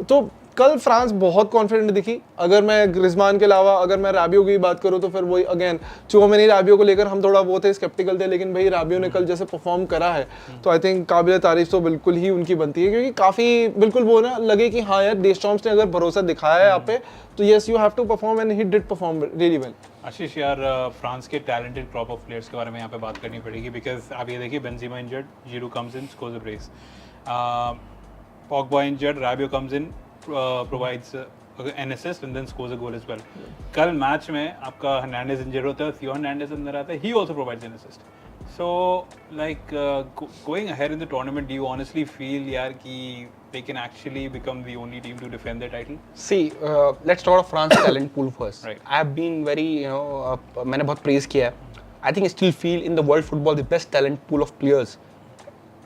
Speaker 2: तो कल फ्रांस बहुत कॉन्फिडेंट दिखी। अगर मैं ग्रिजमान के अलावा अगर मैं राबियो की बात करूँ तो फिर वही अगेन चुआमेनी राबियो को लेकर हम थोड़ा वो थे, स्केप्टिकल थे, लेकिन भाई राबियो ने कल जैसे परफॉर्म करा है तो आई थिंक काबिल तारीफ तो बिल्कुल ही उनकी बनती है, क्योंकि काफ़ी बिल्कुल वो ना लगे कि हाँ यार डेस्टॉम्स ने अगर भरोसा दिखाया है यहाँ पे तो yes you have to perform, and he did perform really well.
Speaker 1: Ashish यार, फ्रांस के टैलेंटेड क्रॉप ऑफ प्लेयर्स के बारे में यहाँ पे बात करनी पड़ेगी, बिकॉज आप ये देखिए Benzema injured, Giroud comes in, scores a brace, Pogba injured, राबियो comes in, provides an assist and then scores a goal as well. कल मैच में आपका हर्नांडेज इंजर्ड होता है, थियो हर्नांडेज अंदर आता है, he also provides an assist. So, like going ahead in the tournament, do you honestly feel yaar ki they can actually become the only team to defend their title?
Speaker 3: See, let's talk about France talent pool first.
Speaker 1: Right.
Speaker 3: I have been very, मैंने बहुत praise किया है. I think I still feel in the world football the best talent pool of players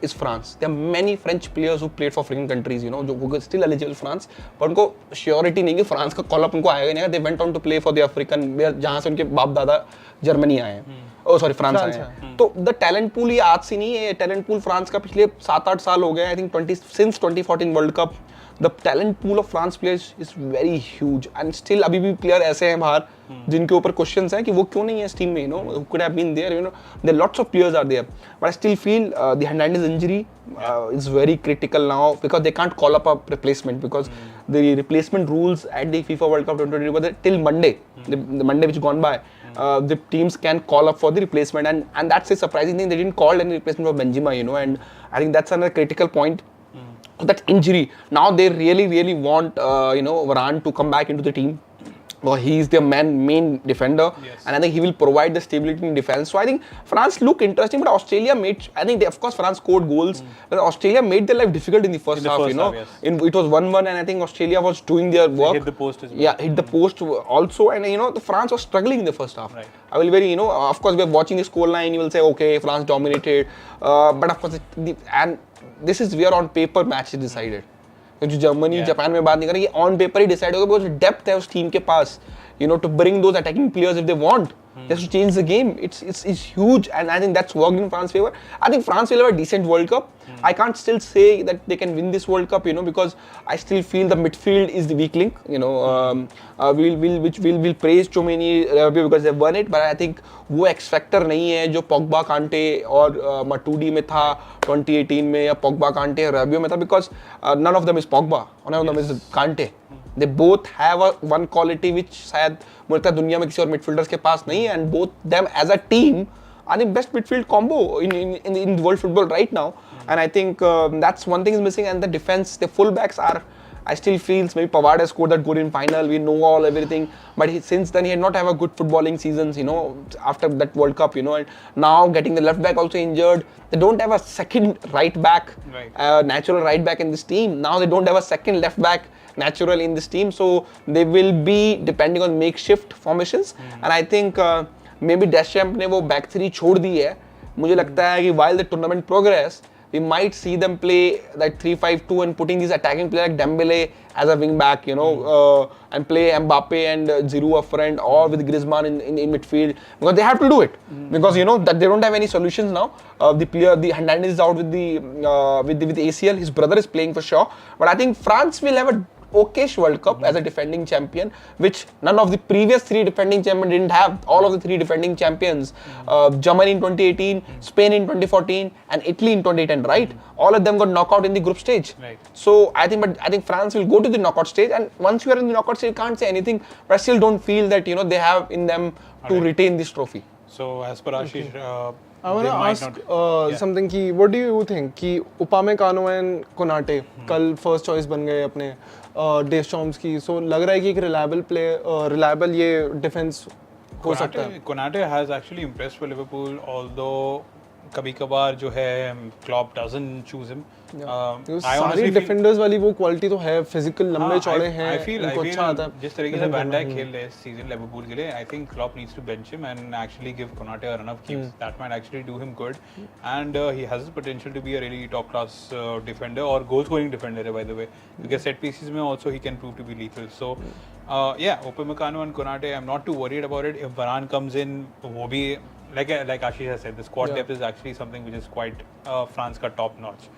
Speaker 3: is France. There are many French players who played for foreign countries, जो who are still eligible France, पर उनको surety नहीं कि France का call up उनको आएगा नहीं. They went on to play for the African, जहाँ से उनके बाप दादा जर्मनी आए हैं. फ्रांस आए हैं. तो द टैलेंट पूल ये आज से नहीं है. टैलेंट पूल फ्रांस का पिछले 7-8 साल हो गए. I think 2014 world cup the talent pool of France players is very huge and still अभी भी प्लेयर ऐसे हैं बाहर जिनके ऊपर क्वेश्चंस हैं कि वो क्यों नहीं है इस टीम में. Who could have been there. There lots of players are there but I still feel the Hernandez injury is very critical now because they can't call up a replacement because the replacement rules at the FIFA World Cup 2020 were till Monday, the Monday which gone by. The teams can call up for the replacement and that's a surprising thing. They didn't call any replacement for Benzema, and I think that's another critical point. That injury. Now they really want Varane to come back into the team. Well, he is their main defender,
Speaker 1: yes.
Speaker 3: And I think he will provide the stability in defense. So I think France look interesting, but Australia made. I think of course France scored goals, but Australia made their life difficult in the first half.
Speaker 1: Yes.
Speaker 3: It was 1-1, and I think Australia was doing their work.
Speaker 1: They hit the post as well.
Speaker 3: Yeah, hit the post also, and the France was struggling in the first half.
Speaker 1: Right.
Speaker 3: I will of course we are watching the scoreline. You will say okay, France dominated, but of course and this is where on paper match is decided. जो Germany Japan में बात नहीं कर रही, ये on paper ही decide होगा because depth है उस टीम के पास, to bring those attacking players if they want just to change the game. It's huge, and I think that's worked in France's favor. I think France will have a decent World Cup. I can't still say that they can win this World Cup, because I still feel the midfield is the weak link. We'll praise Tchouameni because they've won it, but I think वो X factor नहीं है जो Pogba, Kante और Matuidi में था 2018 में, या Pogba, Kante और Rabiot में था, because none of them is Pogba, none of them is Kante. They both have one quality which शायद मुझे लगता है दुनिया में किसी और midfielders के पास नहीं है, and both them as a team are the best midfield combo in world football right now. And I think that's one thing is missing, and the defense, the fullbacks are, I still feel maybe Pavard has scored that goal in final, we know everything, but since then he had not have a good footballing seasons, after that World Cup, and now getting the left back also injured, they don't have a second right back, natural right back in this team. Now they don't have a second left back natural in this team, so they will be depending on makeshift formations. And I think maybe Deschamps ने वो back three छोड़ दी है. मुझे लगता है कि while the tournament progress, we might see them play that 3-5-2 and putting these attacking players like Dembele as a wing back, and play Mbappe and Giroud up front, or with Griezmann in midfield, because they have to do it, because that they don't have any solutions now. The Hernandez is out with the ACL. His brother is playing for sure, but I think France will have a okayish World Cup as a defending champion, which none of the previous three defending champions didn't have. All of the three defending champions, Germany in 2018, Spain in 2014, and Italy in 2010, right? All of them got knocked out in the group stage.
Speaker 1: Right.
Speaker 3: So I think France will go to the knockout stage, and once you are in the knockout stage, you can't say anything. But I still don't feel that they have in them to retain this trophy.
Speaker 1: So as per Ashish,
Speaker 2: I want to ask something कि what do you think कि Upamecano and Konate कल first choice बन गए अपने Deschamps की, so लग रहा है कि एक reliable ये defense हो सकता है.
Speaker 1: Konate has actually impressed for Liverpool, although कभी-कभार जो है Klopp doesn't choose him.
Speaker 2: सारी डिफेंडर्स वाली वो क्वालिटी तो है, फिजिकल लंबे चौड़े हैं, उनको अच्छा आता है.
Speaker 1: जिस तरीके से वैन डाइक खेल रहे हैं सीजन लिवरपूल के लिए, I think Klopp needs to bench him and actually give Konate a run of keeps. That might actually do him good, and he has the potential to be a really top class defender और goal scoring defender है, by the way, because set pieces में also he can prove to be lethal. So Upamecano and Konate, I'm not too worried about it. If Varane comes in, वो भी like Ashish has said, the squad depth is actually something which is quite France का top notch.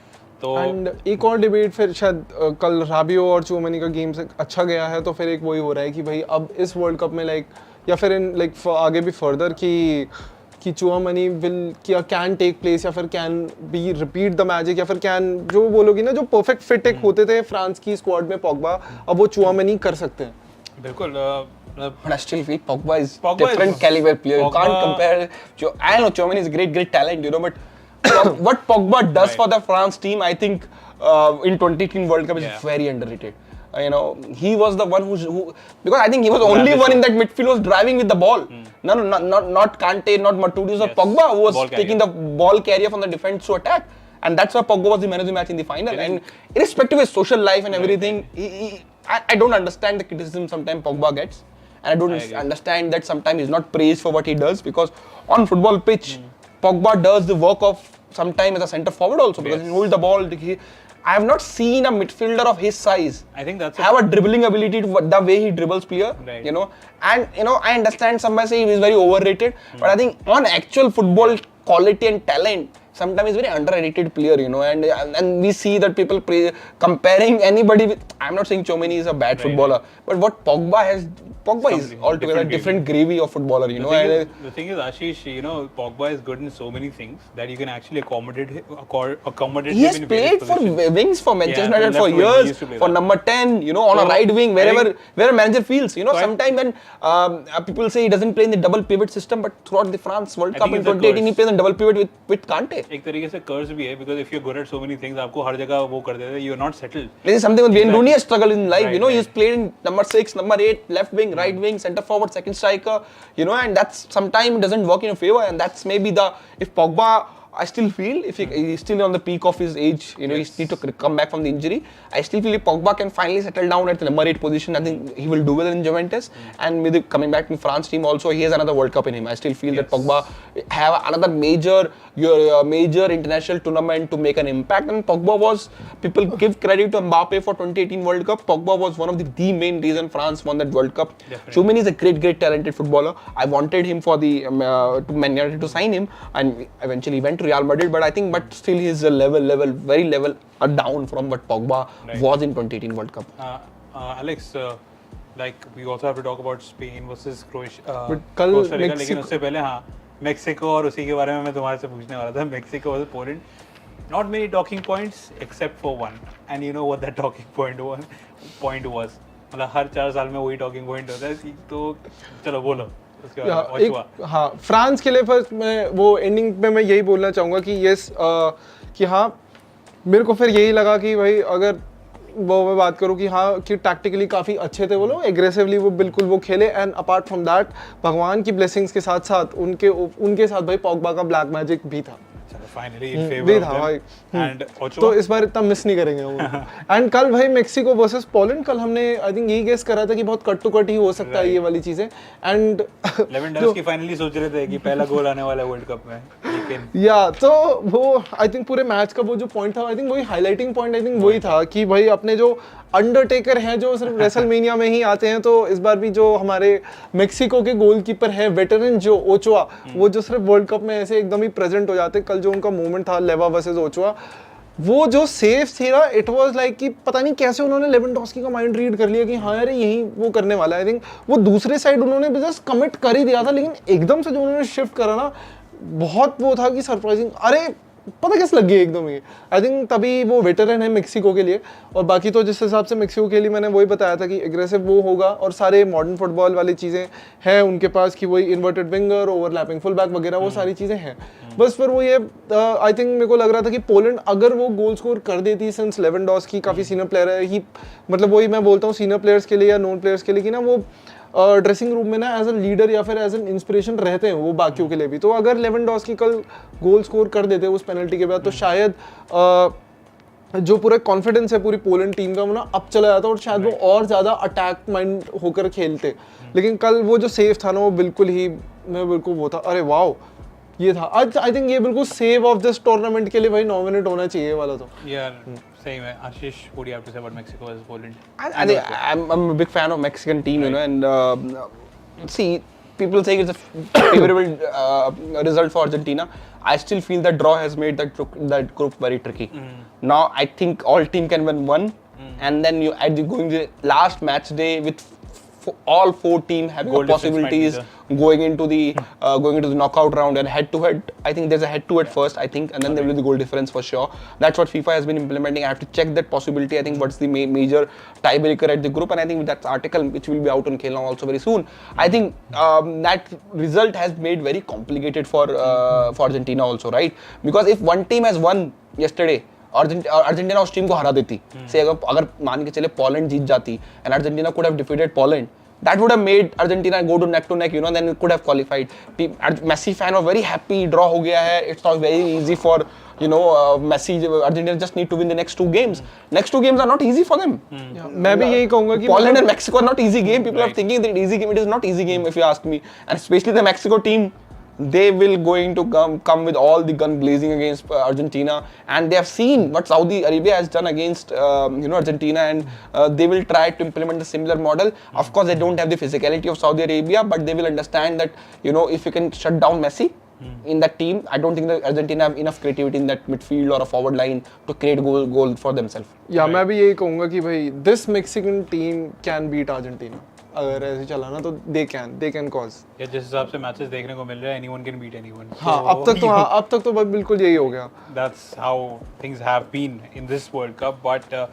Speaker 1: तो
Speaker 2: and एक और debate फिर शायद कल राबियो और चूमनी का गेम से अच्छा गया है, तो फिर एक वही हो रहा है कि भाई अब इस वर्ल्ड कप में या फिर इन आगे भी फर्दर कि चूमनी कैन टेक प्लेस, या फिर can be repeat the magic, या फिर कैन जो बोलोगी ना जो परफेक्ट फिट एक होते थे फ्रांस की स्क्वाड में पॉग्बा, अब वो चूमनी कर सकते हैं.
Speaker 1: बिल्कुल.
Speaker 3: But I still feel Pogba is different caliber player. You can't compare. I know Tchouameni is great talent, but what Pogba does for the France team, I think in 2018 World Cup is very underrated. You know, he was the one who because I think he was the only one in that midfield who was driving with the ball. No, not Kante, not Matuidi, or Pogba who was taking the ball carrier from the defense to attack. And that's why Pogba was the man of the match in the final. And irrespective of his social life and everything, I don't understand the criticism sometimes Pogba gets. And I don't understand that sometimes he's not praised for what he does, because on football pitch, Pogba does the work of sometimes as a centre forward also, because he holds the ball. I have not seen a midfielder of his size have a dribbling ability to the way he dribbles player, you know. And you know, I understand somebody say he is very overrated, but I think on actual football quality and talent, sometimes he's very underrated player, you know. And we see that people comparing anybody with. I'm not saying Tchouaméni is a bad footballer, but what Pogba is altogether different gravy of footballer, you know.
Speaker 1: The thing is, Ashish, you know, Pogba is good in so many things that you can actually accommodate him.
Speaker 3: He has played for wings for Manchester United for years, for number 10, you know, on a right wing, where a manager feels, you know. Sometimes when people say he doesn't play in the double pivot system, but throughout the France World Cup in 2018, he plays in double pivot with Kante.
Speaker 1: एक तरीके से कर्ज भी है, because if you're good at so many things, आपको हर जगह वो कर देते हैं, you're not settled.
Speaker 3: This is something with Wayne Rooney has struggled in life, you know. He's played in number 6, number 8, left wing, right wing, centre forward, second striker, you know, and that's sometimes doesn't work in your favor. And that's maybe if Pogba, I still feel if he's still on the peak of his age, you know, he needs to come back from the injury. I still feel if Pogba can finally settle down at the number 8 position, I think he will do well in Juventus. And with the coming back in France team also, he has another World Cup in him. I still feel that Pogba have another major international tournament to make an impact. And Pogba was, people give credit to Mbappe for 2018 World Cup. Pogba was one of the main reason France won that World Cup. Tchouaméni is a great talented footballer. I wanted him for the to Man United to sign him, and eventually went to Real Madrid. But I think, still he's a very level down from what Pogba was in 2018 World Cup.
Speaker 1: Alex, like we also have to talk about Spain versus Croatia.
Speaker 2: Costa
Speaker 1: Rica, लेकिन उससे पहले हाँ Mexico और उसी के बारे में मैं तुम्हारे से पूछने वाला था. Mexico versus Poland. Not many talking points except for one, and you know what that talking point was. मतलब हर 4 साल में वही talking point होता है. तो चलो बोलो.
Speaker 2: हाँ, फ्रांस के लिए फर्स्ट मैं वो एंडिंग में मैं यही बोलना चाहूँगा कि यस कि हाँ, मेरे को फिर यही लगा कि भाई अगर वो मैं बात करूँ कि हाँ कि टैक्टिकली काफ़ी अच्छे थे वो लोग, एग्रेसिवली वो बिल्कुल वो खेले. एंड अपार्ट फ्रॉम दैट भगवान की ब्लेसिंग्स के साथ साथ उनके साथ भाई पॉगबा का ब्लैक मैजिक भी था.
Speaker 1: Finally in favor of them. And
Speaker 2: तो इस बार इतना मिस नहीं करेंगे वो. एंड कल भाई मेक्सिको वर्सेस पोलैंड, कल हमने आई थिंक यही गेस करा था कि बहुत कट टू कट ही हो सकता है ये वाली चीजें. एंड
Speaker 1: लेवेंडोव्स्की फाइनली सोच रहे थे कि पहला गोल आने वाला है वर्ल्ड कप में, लेकिन
Speaker 2: तो वो आई थिंक पूरे मैच का वो जो पॉइंट था, आई थिंक वही हाईलाइटिंग पॉइंट आई थिंक वही था कि भाई अपने जो अंडरटेकर हैं जो सिर्फ रेसलमेनिया में ही आते हैं, तो इस बार भी जो हमारे मेक्सिको के गोलकीपर हैं वेटरन जो ओचोआ, वो जो सिर्फ वर्ल्ड कप में ऐसे एकदम ही प्रेजेंट हो जाते. कल जो उनका मूवमेंट था लेवा वर्सेस ओचोआ, वो जो सेव थी ना, इट वाज लाइक कि पता नहीं कैसे उन्होंने लेवेंडोव्स्की का माइंड रीड कर लिया कि हाँ यार यही वो करने वाला है. आई थिंक वो दूसरे साइड उन्होंने जस्ट कमिट कर ही दिया था, लेकिन एकदम से जो उन्होंने शिफ्ट करा ना, बहुत वो था कि सरप्राइजिंग. अरे पता कैसे लग गई एकदम ही. आई थिंक तभी वो वेटरन है मेक्सिको के लिए. और बाकी तो जिस हिसाब से मेक्सिको के लिए मैंने वही बताया था कि एग्रेसिव वो होगा, और सारे मॉडर्न फुटबॉल वाली चीज़ें हैं उनके पास कि वही inverted winger, overlapping full back वगैरह वो सारी चीज़ें हैं. बस फिर वो ये आई थिंक मेरे को लग रहा था कि पोलैंड अगर वो गोल स्कोर कर देती, सिंस लेवेंडोव्स्की काफ़ी सीनियर प्लेयर है ही, मतलब वही मैं बोलता हूँ सीनियर प्लेयर्स के लिए या नॉन प्लेयर्स के लिए कि ना वो ड्रेसिंग रूम में ना एज अ लीडर या फिर एज एन इंस्पिरेशन रहते हैं वो बाकियों के लिए भी. तो अगर लेवेंडोव्स्की कल गोल स्कोर कर देते उस पेनल्टी के बाद, तो शायद जो पूरा कॉन्फिडेंस है पूरी पोलैंड टीम का वो ना अब चला जाता और शायद वो और ज़्यादा अटैक माइंड होकर खेलते. लेकिन कल वो जो सेव था ना, वो बिल्कुल वो था, अरे वाओ ये था. आई थिंक ये बिल्कुल सेव ऑफ दिस टूर्नामेंट के लिए भाई नॉमिनेट होना चाहिए वाला. तो
Speaker 1: यार सही में. Ashish, what do you have to say about Mexico versus Poland?
Speaker 3: I'm a big fan of Mexican team, you know, and see, people say it's a favorable result for Argentina. I still feel that draw has made that group very tricky. Now I think all team can win one, and then you going to the last match day with all 4 teams having possibilities going into the knockout round and head to head. I think there's a head to head first, I think, and then there will be the goal difference for sure. That's what FIFA has been implementing. I have to check that possibility. I think what's the major tiebreaker at the group, and I think that article which will be out on Khel Now also very soon. I think that result has made very complicated for Argentina also, right? Because if one team has won yesterday, Argentina उस team को हरा देती, से अगर मान के चले Poland जीत जाती and Argentina could have defeated Poland, that would have made Argentina go to neck, then it could have qualified. Messi fan were very happy, draw ho gaya hai, it's not very easy for Messi. Argentina just need to win the next 2 games. Next 2 games are not easy for them.
Speaker 2: मैं भी यही कहूँगा कि
Speaker 3: Poland and Mexico are not easy game. People are thinking that easy game. It is not easy game if you ask me. And especially the Mexico team, they will going to come with all the gun blazing against Argentina, and they have seen what Saudi Arabia has done against Argentina, and they will try to implement a similar model. Of course, they don't have the physicality of Saudi Arabia, but they will understand that if you can shut down Messi in that team, I don't think that Argentina have enough creativity in that midfield or a forward line to create goal for themselves.
Speaker 2: या मैं भी यही कहूँगा कि भाई this Mexican team can beat Argentina. अगर ऐसे चला ना तो they can cause.
Speaker 1: या जिस हिसाब से मैचेस देखने को मिल रहे हैं, anyone can beat anyone.
Speaker 2: हाँ, अब तक तो बिल्कुल यही हो गया.
Speaker 1: That's how things have been in this World Cup. But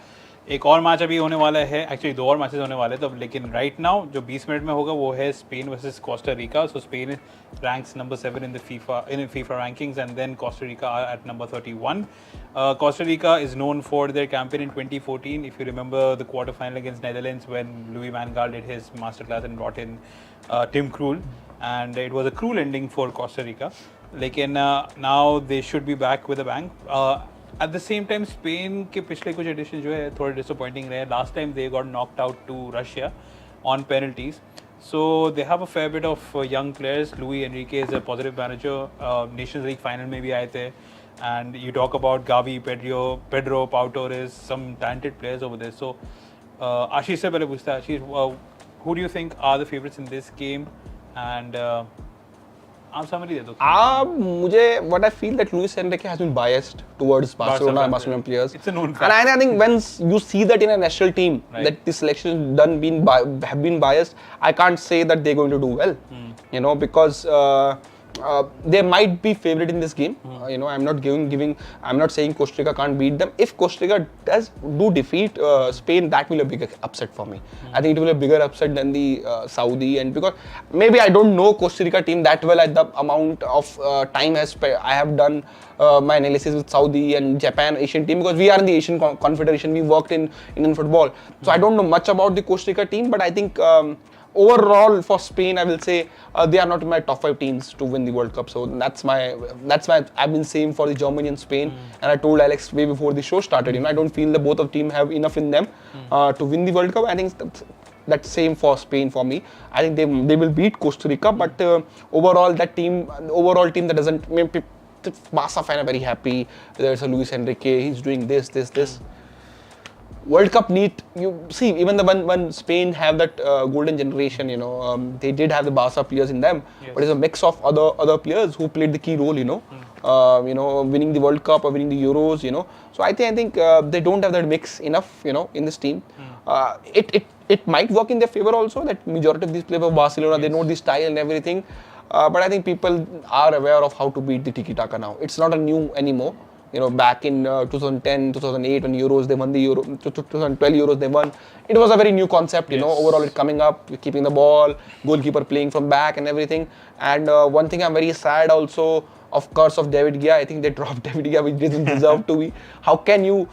Speaker 1: एक और मैच अभी होने वाला है, एक्चुअली 2 और मैचेस होने वाले हैं, तो लेकिन राइट नाउ जो 20 मिनट में होगा वो है Spain versus Costa Rica. So Spain ranks number 7 in the FIFA rankings, and then Costa Rica are at number 31. Costa Rica is known for their campaign in 2014. If you remember the quarterfinal against Netherlands when Louis van Gaal did his masterclass and brought in Tim Krul, and it was a cruel ending for Costa Rica. लेकिन now they should be back with a bang. At the same time, Spain के पिछले कुछ addition जो है थोड़े disappointing रहे. Last time they got knocked out to Russia on penalties. So they have a fair bit of young players. Luis Enrique is a positive manager. Nations League final में भी आए थे. And you talk about Gavi, Pedro, Pau Torres, some talented players over there. So Ashish से पहले पूछता है, Ashish, who do you think are the favorites in this game? And आप summary दे दो.
Speaker 3: मुझे what I feel that Luis Enrique has been biased towards Barcelona and Barcelona players.
Speaker 1: It's a known fact.
Speaker 3: And I think when you see that in a national team, that the selection have been biased, I can't say that they're going to do well. Because they might be favorite in this game. I'm not saying Costa Rica can't beat them. If Costa Rica do defeat Spain, that will be a bigger upset for me. I think it will be a bigger upset than the Saudi, and because maybe I don't know Costa Rica team that well at the amount of time I have done my analysis with Saudi and Japan Asian team, because we are in the Asian Confederation, we worked in Indian football. So I don't know much about the Costa Rica team, but I think overall for Spain, I will say they are not in my top 5 teams to win the World Cup. So that's my I've been saying for the Germany and Spain, and I told Alex way before the show started. I don't feel that both of teams have enough in them to win the World Cup. I think that's same for Spain for me. I think they will beat Costa Rica, but overall team that doesn't. The Barca fan are very happy. There's a Luis Enrique. He's doing this. World Cup need, you see, even when Spain have that golden generation, they did have the Barca players in them, but it's a mix of other players who played the key role, winning the World Cup or winning the Euros, So I think they don't have that mix enough, in this team. It might work in their favor also, that majority of these players of Barcelona, they know the style and everything. But I think people are aware of how to beat the tiki-taka now. It's not a new anymore. Back in 2010, 2008 when Euros, they won the Euro, 2012 Euros they won. It was a very new concept, overall it coming up, keeping the ball, goalkeeper playing from back and everything. And one thing I'm very sad also, of course, of David Gea. I think they dropped David Gea, which doesn't deserve to be. How can you...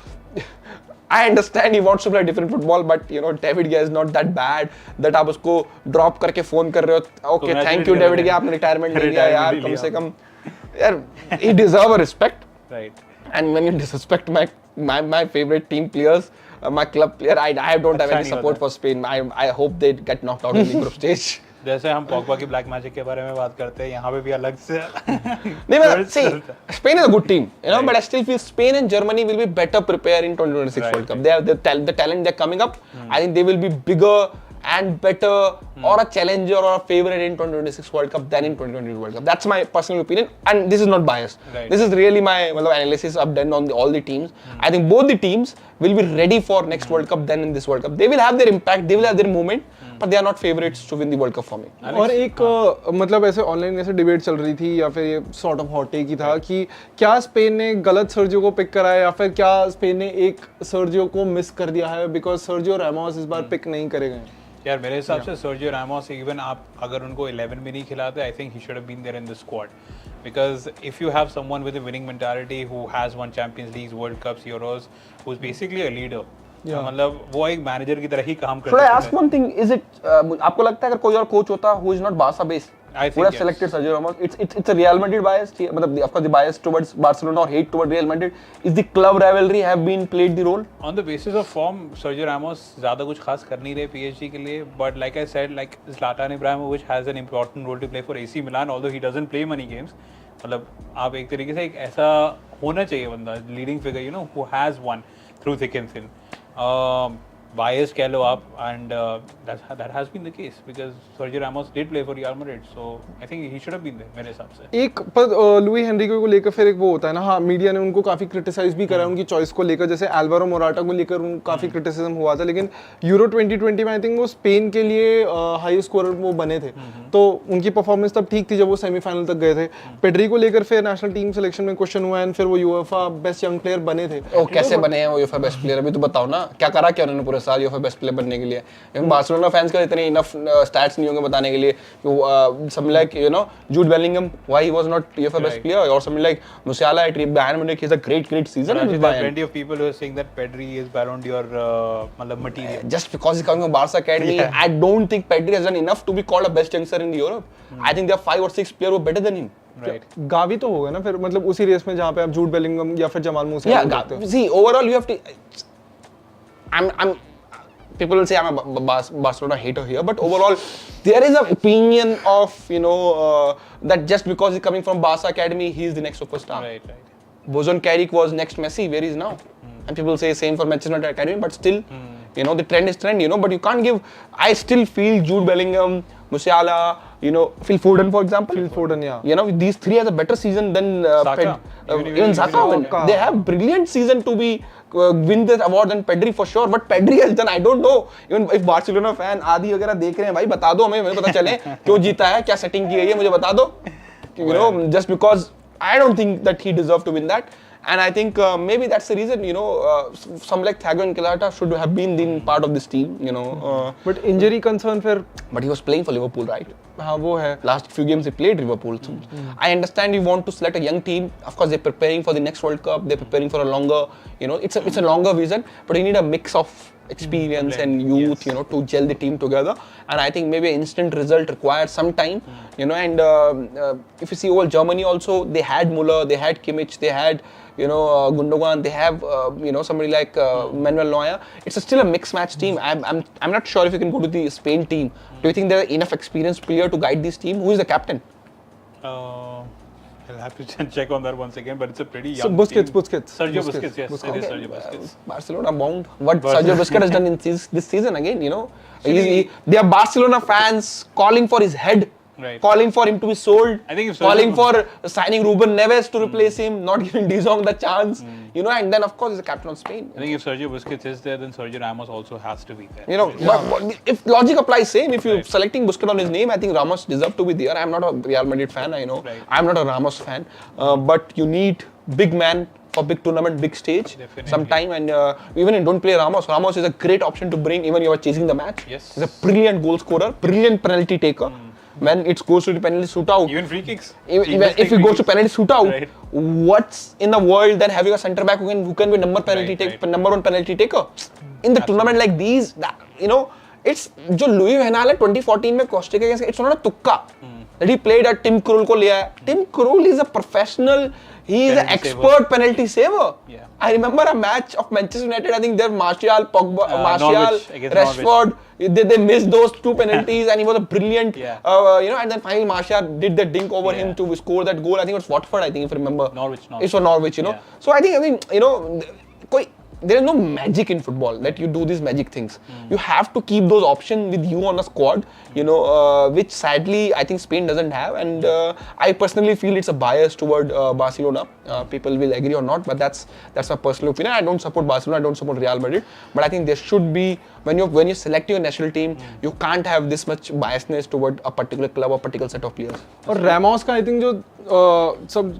Speaker 3: I understand he wants to play different football, but David Gea is not that bad that आप उसको drop करके phone कर रहे हो. Okay, thank you David Gea, आपने retirement ले लिया यार, कम से कम यार, he deserve a respect.
Speaker 1: Right.
Speaker 3: And when you disrespect my favorite team players, my club player, I don't have any support for Spain. I hope they get knocked out in the group stage.
Speaker 1: जैसे हम Pogba की black magic के बारे में बात करते हैं, यहाँ पे भी अलग से
Speaker 3: नहीं, मतलब see, Spain is a good team, but I still feel Spain and Germany will be better prepared in 2026 World Cup. They have the talent they're coming up. I think they will be bigger and better or a challenger or a favorite in 2026 World Cup than in 2020 World Cup. That's my personal opinion, and this is not biased.
Speaker 1: Right.
Speaker 3: This is really my analysis I've done on all the teams. I think both the teams will be ready for next World Cup than in this World Cup. They will have their impact, they will have their moment, but they are not favorites to win the World Cup for me.
Speaker 2: और एक मतलब ऐसे online ऐसे debate चल रही थी या फिर ये सॉर्ट ऑफ हॉट टेक ही था कि क्या स्पेन ने गलत सर्जियो को पिक करा है या फिर क्या स्पेन ने एक सर्जियो को मिस कर दिया है, बिकॉज सर्जियो रामोस इस बार पिक नहीं करे गए.
Speaker 1: यार मेरे हिसाब से सर्जियो रामोस, इवन आप अगर उनको 11 में नहीं खिलाते, I think he should have been there in the squad, Because if you have someone with a winning mentality who has won Champions Leagues, World Cups, Euros, who's basically a leader, मतलब वो एक manager की तरह ही काम करता है.
Speaker 3: Should I ask one thing? Is it आपको लगता है अगर कोई और कोच होता who is not Barca based,
Speaker 1: I think
Speaker 3: would have
Speaker 1: yes.
Speaker 3: selected Sergio Ramos? It's a Real Madrid bias. मतलब of course the bias towards Barcelona or hate towards Real Madrid. Is the club rivalry have been played the role?
Speaker 1: On the basis of form, Sergio Ramos ज़्यादा कुछ खास कर नहीं रहे PSG के लिए. But like I said, like Zlatan Ibrahimovic has an important role to play for AC Milan, although he doesn't play many games. मतलब आप एक तरीके से एक ऐसा होना चाहिए बंदा, leading figure, you know, who has won through thick and thin. Bias कह लो आप, and that has been the case because Sergio Ramos did play for Real Madrid, so I think he should have been there मेरे हिसाब से.
Speaker 2: एक पर Louis हेनरिको को लेकर फिर एक वो होता है ना, हाँ मीडिया ने उनको काफी क्रिटिसाइज भी करा उनकी चॉइस को लेकर, जैसे एल्वारो मोराटा को लेकर उन काफी क्रिटिसिज्म हुआ था, लेकिन यूरो 2020 में आई थिंक वो स्पेन के लिए हाई स्कोरर वो बने थे, तो उनकी परफॉर्मेंस तब ठीक थी जब वो सेमीफाइनल तक गए थे. पेड्री को लेकर फिर नेशनल टीम सिलेक्शन में क्वेश्चन हुआ एंड फिर वो यूएफा बेस्ट यंग प्लेयर बने थे.
Speaker 3: ओ कैसे बने हैं वो यूएफा बेस्ट प्लेयर? अभी तो बताओ ना, क्या करा क्या उन्होंने पूरे साल यूएफा बेस्ट प्लेयर बनने के लिए? बार्सिलोना फैंस का इतने इनफ स्टैट्स नहीं होंगे बताने के लिए. Something like you know Jude Bellingham, why he was not UEFA best player, और something like Musiala at Bayern Munich, he is a great season with Bayern.
Speaker 1: Plenty of people who are saying that Pedri is Ballon d'Or मतलब material.
Speaker 3: Just because he's coming from Barca academy, I don't think Pedri has done enough to be called a best youngster in Europe. I think there are 5 or 6 players who are better than him.
Speaker 1: Right.
Speaker 2: Gavi तो होगा ना फिर, मतलब उसी race में जहाँ पे आप जूड बेलिंगम या फिर जमाल मूसा
Speaker 3: देखते हो. See, overall you have to. I'm. People will say I'm a Barcelona hater here, but overall there is an opinion of that just because he's coming from Barca academy, he is the next superstar.
Speaker 1: Right.
Speaker 3: Bojan Carrick was next Messi, where he is now, and people say same for Manchester United academy, but still, the trend is trend, but you can't give. I still feel Jude Bellingham, Musiala, Phil Foden, for example.
Speaker 2: Phil Foden, yeah.
Speaker 3: These three has a better season than
Speaker 1: Saka.
Speaker 3: Even Saka. They have brilliant season to be win this award than Pedri for sure. But Pedri has done, I don't know. Even if Barcelona fan आदि वगैरह देख रहे हैं, भाई बता दो हमें पता चले क्यों जीता है, क्या सेटिंग की गई है, मुझे बता दो. Just because I don't think that he deserved to win that. And I think maybe that's the reason, some like Thiago and Kelata should have been part of this team,
Speaker 2: But injury concern फिर.
Speaker 3: But he was playing for Liverpool, right?
Speaker 2: हाँ वो है.
Speaker 3: Last few games he played Liverpool. So I understand you want to select a young team. Of course, they're preparing for the next World Cup. They're preparing for a longer, it's a longer vision. But you need a mix of experience and youth, to gel the team together. And I think maybe an instant result requires some time, And if you see over Germany also, they had Muller, they had Kimmich, they had Gundogan, they have somebody like Manuel Neuer. It's still a mixed match team. I'm not sure if you can go to the Spain team. Do you think there are enough experienced player to guide this team? Who is the captain?
Speaker 1: I'll have to check on that once again, but it's a pretty young
Speaker 2: So Busquets.
Speaker 1: Sergio Busquets, yes. It is Sergio Busquets.
Speaker 3: Barcelona bound. What Sergio Busquets has done in this season again, they are Barcelona fans calling for his head.
Speaker 1: Right.
Speaker 3: Calling for him to be sold,
Speaker 1: I think if
Speaker 3: calling for signing Ruben Neves to replace him, not giving De Jong the chance, and then of course he's the captain of Spain.
Speaker 1: I think if Sergio Busquets is there, then Sergio Ramos also has to be there.
Speaker 3: But if logic applies same, if you're selecting Busquets on his name, I think Ramos deserves to be there. I'm not a Real Madrid fan, I know.
Speaker 1: Right.
Speaker 3: I'm not a Ramos fan, but you need big man for big tournament, big stage, sometime, and even if you don't play Ramos is a great option to bring even you are chasing the match.
Speaker 1: Yes.
Speaker 3: He's a brilliant goal scorer, brilliant penalty taker. When it goes to the penalty shootout,
Speaker 1: Even free kicks.
Speaker 3: If it goes to penalty shootout,
Speaker 1: Right.
Speaker 3: what's in the world than having a centre back who can be number one penalty taker in the tournament like these? It's जो Louis Van Gaal 2014 में Costa Rica against, it's not a tukka that he played at Tim Krul को लिया. Tim Krul is a professional. He is an expert penalty saver.
Speaker 1: Yeah.
Speaker 3: I remember a match of Manchester United. I think there Martial, Pogba,
Speaker 1: Norwich, against
Speaker 3: Rashford. They missed those 2 penalties, and he was a brilliant.
Speaker 1: Yeah.
Speaker 3: And then finally Martial did the dink over him to score that goal. I think it was Watford. I think if I remember.
Speaker 1: Norwich.
Speaker 3: It's for Norwich.
Speaker 1: Yeah.
Speaker 3: So I think there is no magic in football that you do these magic things. You have to keep those options with you on a squad, which sadly I think Spain doesn't have. And I personally feel it's a bias toward Barcelona. People will agree or not, but that's my personal opinion. I don't support Barcelona, I don't support Real Madrid, but I think there should be, when you're selecting a national team, you can't have this much biasness toward a particular club or particular set of players.
Speaker 2: और Ramos का I think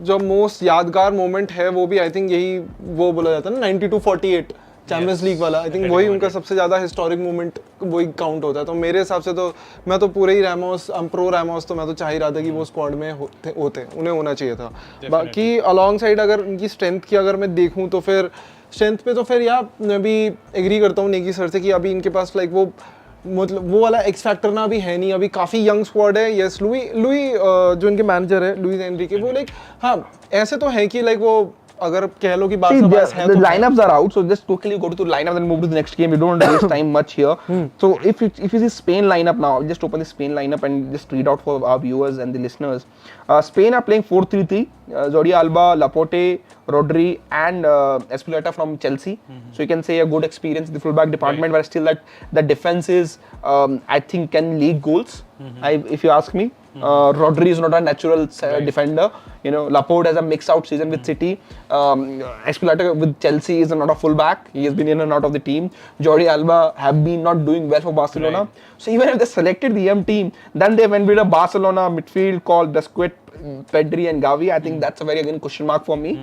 Speaker 2: जो most यादगार moment है वो भी I think यही वो बोला जाता है ना 92-48 चैंपियंस लीग वाला, आई थिंक वही उनका सबसे ज़्यादा हिस्टोरिक मोमेंट वही काउंट होता है। तो मेरे हिसाब से तो मैं तो पूरे ही रैमोस, प्रो रैमोस, तो मैं तो चाह ही रहा था कि वो स्क्वाड में होते उन्हें होना चाहिए था। बाकी अलॉन्ग साइड अगर उनकी स्ट्रेंथ की अगर मैं देखूँ तो फिर स्ट्रेंथ पे तो फिर यार मैं भी एग्री करता हूँ नेगी सर से कि अभी इनके पास लाइक वो मतलब वो वाला एक्स फैक्टर ना अभी है नहीं, अभी काफ़ी यंग स्क्वाड है। यस, लुई जो इनके मैनेजर है लुइस एनरिके, वो लाइक हाँ ऐसे तो है कि लाइक वो अगर कह लो कि
Speaker 3: the lineups are out, so just quickly go to the lineup and move to the next game. We don't want to waste time much here. So if you see Spain lineup now, just open the Spain lineup and just read out for our viewers and the listeners. Spain are playing 4-3-3. Jordi Alba, Laporte, Rodri, and Espeleta from Chelsea. So you can say a good experience in the fullback department, but still that the defense is I think can leak goals. If you ask me. Rodri is not a natural defender. You know, Laporte has a mix-out season with City. Espeleta with Chelsea is not a full-back. He has been in and out of the team. Jordi Alba have been not doing well for Barcelona. So even if they selected the EM team, then they went with a Barcelona midfield called Busquets, Pedri and Gavi. I think that's a very again question mark for me.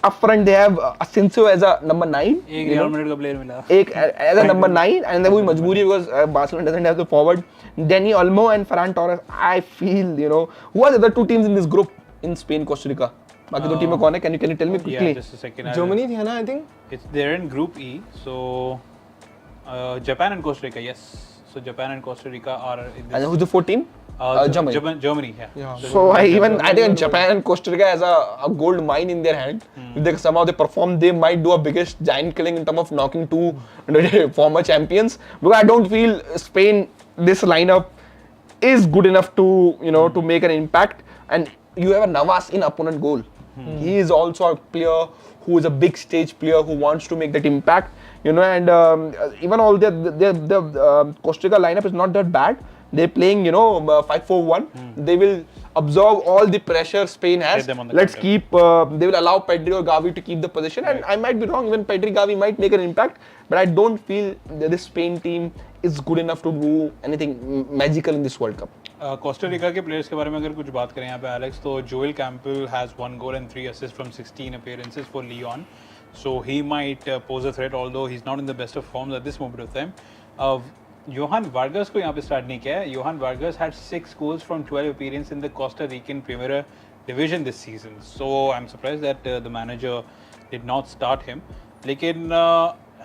Speaker 3: Up front they have Asensio as a number 9.
Speaker 1: एक real Madrid का player मिला।
Speaker 3: एक as a number 9, and then वो मजबूरी because Barcelona doesn't have the forward. Dani Olmo and Ferran Torres. I feel who are the other two teams in this group in Spain, Costa Rica. बाकी दो टीमें कौन है? Can you tell me quickly?
Speaker 1: Yeah, just a second.
Speaker 2: Germany थी ना, I think.
Speaker 1: They're in Group E, so Japan and Costa Rica. Yes, so Japan and Costa Rica are in this.
Speaker 3: And who's the fourth team?
Speaker 1: Germany, yeah.
Speaker 3: So I think Japan and Costa Rica has a gold mine in their hand. If they somehow they perform, they might do a biggest giant killing in terms of knocking two former champions. Because I don't feel Spain, this lineup is good enough to to make an impact. And you have a Navas in opponent goal. He is also a player who is a big stage player who wants to make that impact. And even all the Costa Rica lineup is not that bad. They're playing 5-4-1. They will absorb all the pressure Spain has. Let's keep. They will allow Pedri or Gavi to keep the position. And I might be wrong. Even Pedri, Gavi might make an impact. But I don't feel that this Spain team is good enough to do anything magical in this World Cup.
Speaker 1: Costa Rica के players के बारे में अगर कुछ बात करें यहाँ पे एलेक्स, तो Joel Campbell has 1 goal and 3 assists from 16 appearances for Lyon, so he might pose a threat, although he's not in the best of form at this moment of time. Johan Vargas को यहाँ पे start नहीं किया है. Johan Vargas had 6 goals from 12 appearances in the Costa Rican Primera Division this season, so I'm surprised that the manager did not start him. लेकिन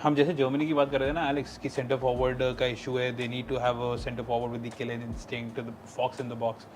Speaker 1: हम जैसे Germany की बात कर रहे थे ना एलेक्स की सेंटर फॉरवर्ड का इशू है, they need to have a centre forward with the killing instinct, the fox in the box.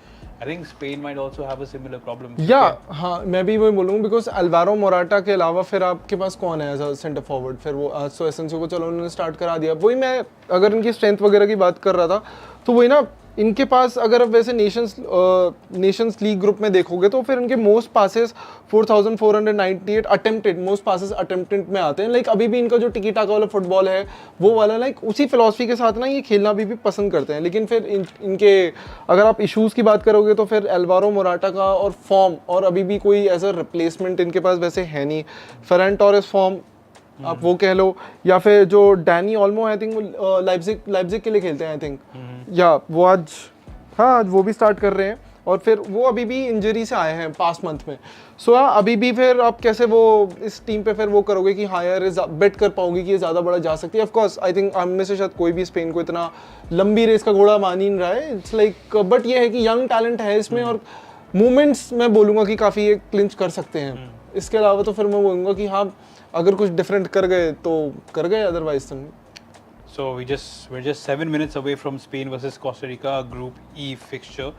Speaker 1: I think Spain might also have a similar problem.
Speaker 2: Yeah हाँ, मैं भी वही बोलूँगा बिकॉज अल्वारो मोराटा के अलावा फिर आपके पास कौन है एज अ सेंटर फॉरवर्ड. फिर वो सो एसेंसियो को चलो उन्होंने स्टार्ट करा दिया. वही मैं अगर इनकी स्ट्रेंथ वगैरह की बात कर रहा था तो वही ना, इनके पास अगर आप वैसे नेशंस लीग ग्रुप में देखोगे तो फिर इनके most passes 4498 attempted most passes attempted में आते हैं. लाइक अभी भी इनका जो टिकी टाका वाला फुटबॉल है वो वाला लाइक उसी फिलॉसफी के साथ ना ये खेलना भी पसंद करते हैं. लेकिन फिर इनके अगर आप इश्यूज़ की बात करोगे तो फिर एल्वारो मोराटा का और फॉर्म, और अभी भी कोई एज अ रिप्लेसमेंट इनके पास वैसे है नहीं. फेरन टोरेस फॉर्म आप वो कह लो, या फिर जो Danny Olmo I think Leipzig के लिए खेलते हैं आई थिंक, या वो आज वो भी स्टार्ट कर रहे हैं. और फिर वो अभी भी इंजरी से आए हैं पास्ट मंथ में. सो अभी भी फिर आप कैसे वो इस टीम पे फिर वो करोगे कि हाँ यार बेट कर पाओगे कि ये ज़्यादा बड़ा जा सकती है. ऑफ कोर्स आई थिंक हम में से शायद कोई भी स्पेन को इतना लंबी रेस का घोड़ा मान ही नहीं रहा है. इट्स लाइक बट ये है कि यंग टैलेंट है इसमें, और मूवमेंट्स मैं बोलूँगा कि काफ़ी ये क्लिंच कर सकते हैं. इसके अलावा तो फिर मैं बोलूँगा कि हाँ अगर कुछ डिफरेंट कर गए तो कर गए, अदरवाइज तो नहीं.
Speaker 1: So we're just 7 minutes away from Spain versus Costa Rica, Group E fixture,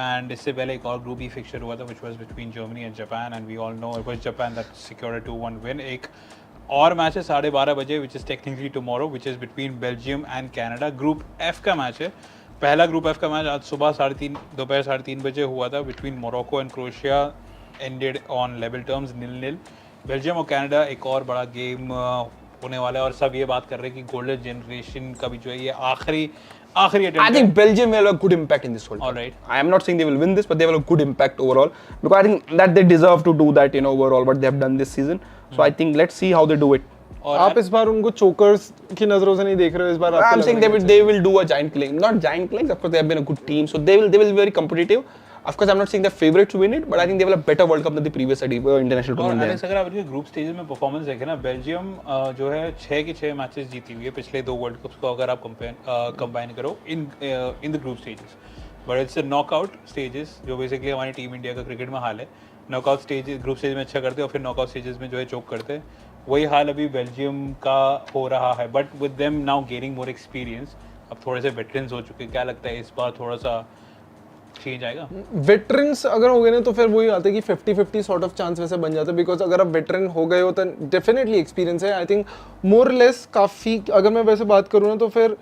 Speaker 1: and इससे पहले एक और Group E fixture हुआ था, which was between Germany and Japan, and we all know it was Japan that secured a 2-1 win. एक और match है 12:30 बजे, which is technically tomorrow, which is between Belgium and Canada. Group F का match है. पहला Group F का match आज सुबह दोपहर 3:30 बजे हुआ था between Morocco and Croatia, ended on level terms 0-0. Belgium और कनाडा एक और बड़ा गेम होने वाला है, और सब ये बात कर रहे हैं कि गोल्डन जनरेशन का भी जो है ये आखिरी attempt.
Speaker 3: I think Belgium will have a good impact in this World Cup.
Speaker 1: All right.
Speaker 3: I am not saying they will win this, but they will have a good impact overall, because I think that they deserve to do that, overall what they have done this season. So I think let's see how they do it.
Speaker 2: और आप इस बार उनको chokers की नजरों से नहीं देख रहे हो इस बार?
Speaker 3: I'm saying they will do a giant killing, not giant killings. Of course they have been a good team, so they will be very competitive. Of course, I'm not saying they're favorite to win it, but I think they will have better World Cup than the previous international
Speaker 1: और
Speaker 3: tournament.
Speaker 1: Alex अगर आप इनके group stages में performance देखें ना, Belgium जो है 6 के 6 मैचेस जीती हुई है पिछले 2 वर्ल्ड कप्स को अगर आप कंबाइन करो in the group stages, but it's knockout stages जो बेसिकली हमारी टीम इंडिया का क्रिकेट में हाल है। नॉकआउट स्टेज ग्रुप स्टेज में अच्छा करते हैं और फिर नॉकआउट स्टेजेस में जो है चोक करते हैं। वही हाल अभी बेल्जियम का हो रहा है, but with them now gaining more experience, अब थोड़े से वेटरन्स हो चुके हैं। क्या लगता है इस बार थोड़ा सा चेंज आएगा?
Speaker 2: वेटरन्स अगर हो गए ना तो फिर वही आता है कि 50-50 सॉर्ट ऑफ चांस वैसे बन जाता है, बिकॉज अगर आप वेटरन हो गए हो तो डेफिनेटली एक्सपीरियंस है। आई थिंक मोर लेस काफ़ी, अगर मैं वैसे बात करूँ ना तो फिर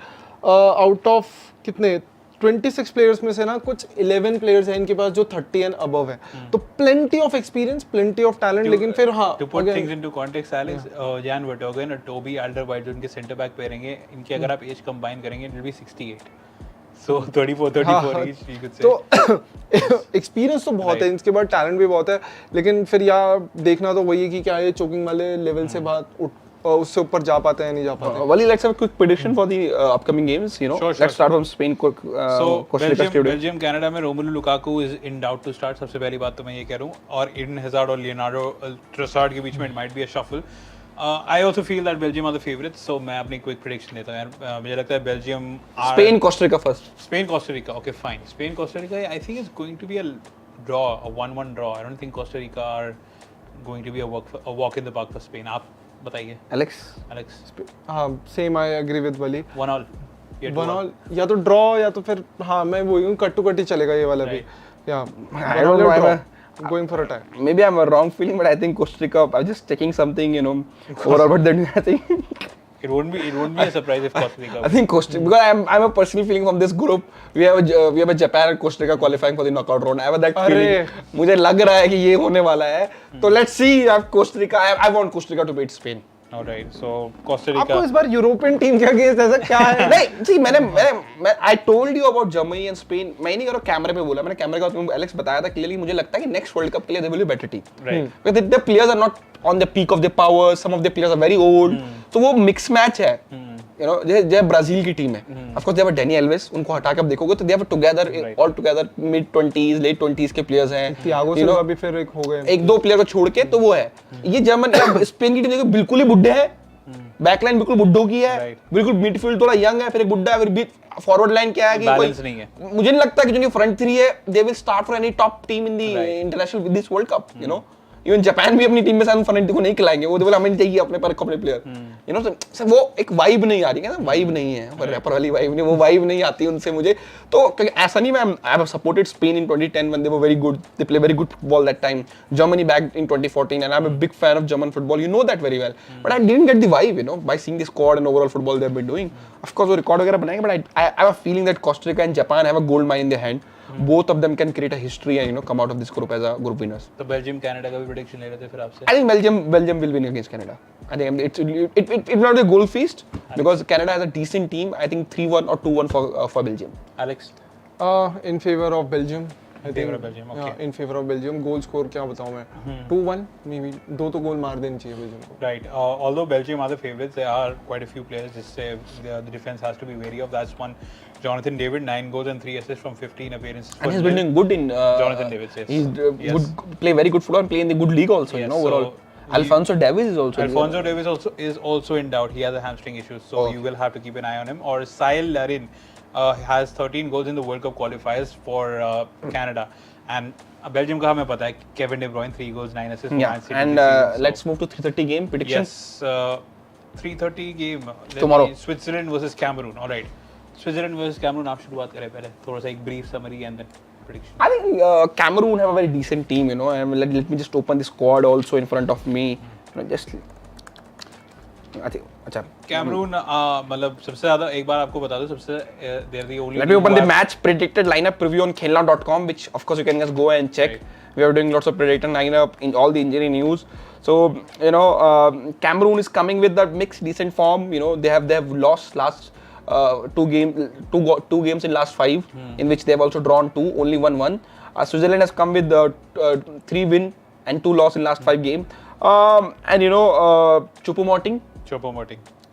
Speaker 2: आउट ऑफ कितने 26 प्लेयर्स में से ना कुछ 11 प्लेयर्स हैं इनके पास जो 30 एंड अबव है, तो plenty of experience, plenty of talent. लेकिन फिर हाँ,
Speaker 1: to put things into context, Alex, Jan Vertonghen और टोबी एल्डरवाइल्ड जो इनके सेंटर बैक पे रहेंगे, इनकी अगर आप एज कंबाइन करेंगे it will be 68, so 34 each you could say.
Speaker 2: तो एक्सपीरियंस तो बहुत है, इसके बाद टैलेंट भी बहुत है, लेकिन फिर यार देखना तो वही है कि क्या ये चोकिंग वाले लेवल से बात उससे ऊपर जा पाते हैं नहीं जा पाते।
Speaker 3: Wali, let's have a quick prediction for the upcoming games. You know, let's start from Spain.
Speaker 1: So Belgium Canada में रोमुलू Lukaku is in doubt to start. सबसे पहली बात तो मैं ये कह रहा हूँ, और इडन हैजार्ड और लियोनार्डो ट्रोसार्ड के बीच में it might be a shuffle. I also feel that Belgium are the favorites, so मैं अपनी quick prediction देता हूँ यार। मुझे लगता है Belgium
Speaker 3: Spain Costa Rica first.
Speaker 1: Spain Costa Rica, okay fine. Spain Costa Rica I think is going to be a draw, a 1-1 draw. I don't think Costa Rica are going to be a walk in the park for Spain. आप बताइए
Speaker 3: Alex.
Speaker 2: हाँ, same I agree with Wali.
Speaker 1: 1-1
Speaker 2: one all, या तो draw या तो फिर हाँ मैं वही हूँ, कट टू कट ही चलेगा ये वाला भी। या
Speaker 3: I don't know, I'm
Speaker 2: going for a tie.
Speaker 3: maybe I'm a wrong feeling, but I think Costa Rica. I'm just checking something, you know, overall. But then I think
Speaker 1: it won't be a surprise if Costa Rica.
Speaker 3: I think Costa, because I'm a personal feeling from this group. We have a Japan and Costa Rica qualifying for the knockout round. I have that feeling. मुझे लग रहा है कि ये होने वाला है. तो let's see. Costa Rica. I want Costa Rica to beat Spain.
Speaker 1: Alright, so Costa Rica.
Speaker 2: आपको इस बार यूरोपियन टीम के अगेंस्ट ऐसा क्या है?
Speaker 3: नहीं, see मैं I told you about Germany and Spain. मैं नहीं करो कैमरे पे बोला, मैंने कैमरे का एलेक्स बताया था क्लियरली। मुझे लगता है कि नेक्स्ट वर्ल्ड कप के लिए they will be better team.
Speaker 1: Right.
Speaker 3: Because the players are not on the peak of their powers. Some of the players are very old. तो वो मिक्स मैच है। You know, जैसे Brazil की team है, of course they have Dani Alves, उनको हटा के आप देखोगे तो they have together all together mid 20s late 20s के players हैं।
Speaker 2: थियागो सिल्वा भी फिर एक हो गए,
Speaker 3: एक दो प्लेयर को छोड़ के तो वो है। ये जर्मन स्पेन की टीम देखो बिल्कुल ही बुड्ढे हैं, बैकलाइन बिल्कुल बुड्ढों की है, बिल्कुल मिडफील्ड थोड़ा यंग है, फिर एक बुड्ढा है, फिर बीच फॉरवर्ड लाइन क्या है कि
Speaker 1: बैलेंस नहीं है।
Speaker 3: मुझे नहीं लगता कि जो फ्रंट थ्री है they will start for any top team in the international with this world cup. You know, even Japan भी अपनी टीम में शायद फ्रंट को नहीं खिलाएंगे, वो बोले हमें चाहिए अपने पर अपने प्लेयर। यू नो, सर वो एक वाइब नहीं आ रही है ना, वाइब नहीं है, पर रैपर वाली वाइब नहीं, वो वाइब नहीं आती उनसे मुझे। तो ऐसा नहीं, मैं I have supported Spain in 2010 when they were very good, they play very good football that time. Germany back in 2014 and I'm a big fan of German football, you know that very well. But I didn't get the vibe, you know, by seeing the squad and overall football they have been doing. Of course वो record वगैरह बनाएंगे, but I have a feeling that Costa Rica and Japan have a gold mine in their hand. Both of them can create a history and, you know, come out of this group as a group winners.
Speaker 1: तो Belgium Canada का भी prediction ले रहे थे फिर आपसे?
Speaker 3: I think Belgium will win against Canada. I think it will not be a goal feast because Canada has a decent team. I think 3-1 or 2-1 for Belgium.
Speaker 1: Alex?
Speaker 2: in favor of Belgium. I
Speaker 1: favor
Speaker 2: think,
Speaker 1: of Belgium, okay.
Speaker 2: in favor of Belgium. Goal score क्या बताऊं मैं, 2-1 maybe, 2 तो गोल मार देने चाहिए Belgium को.
Speaker 1: Right. Although Belgium are the favorites, there are quite a few players जिससे the defense has to be wary of. That's one. Jonathan David, 9 goals and 3 assists from 15 appearances.
Speaker 3: And he's been doing good in
Speaker 1: Jonathan David, yes.
Speaker 3: He's
Speaker 1: Yes.
Speaker 3: good, play very good football and play in the good league also.
Speaker 1: Yes,
Speaker 3: You know,
Speaker 1: so
Speaker 3: overall. Alphonso Davies is also.
Speaker 1: Alphonso Davies is also in doubt. He has a hamstring issue, so you will have to keep an eye on him. Or Saïl Larin has 13 goals in the World Cup qualifiers for Canada. And Belgium का हमें पता है, Kevin De Bruyne 3 goals 9 assists.
Speaker 3: Yeah,
Speaker 1: Man City
Speaker 3: and
Speaker 1: this season, so-
Speaker 3: let's move to 3:30 game predictions.
Speaker 1: Yes, 3:30 game.
Speaker 3: Tomorrow.
Speaker 1: Switzerland versus Cameroon. All right. Switzerland versus Cameroon. आप शुरुआत करें पहले. थोड़ा सा एक brief summary and then prediction.
Speaker 3: I think Cameroon have a very decent team, you know, and let me just open the squad also in front of me. You know, just I think. अच्छा.
Speaker 1: Cameroon मतलब सबसे ज़्यादा एक बार आपको बता दूं सबसे they're the only.
Speaker 3: Let me open the match predicted lineup preview on KhelNow.com, which of course you can just go and check.
Speaker 1: Right.
Speaker 3: We are doing lots of predicted lineup in all the injury news. So you know, Cameroon is coming with that mixed decent form. You know, they have lost last two games in last 5, in which they have also drawn 2, only 1-1. Switzerland has come with 3 win and 2 loss in last 5 games. And you know, Choupo-Moting.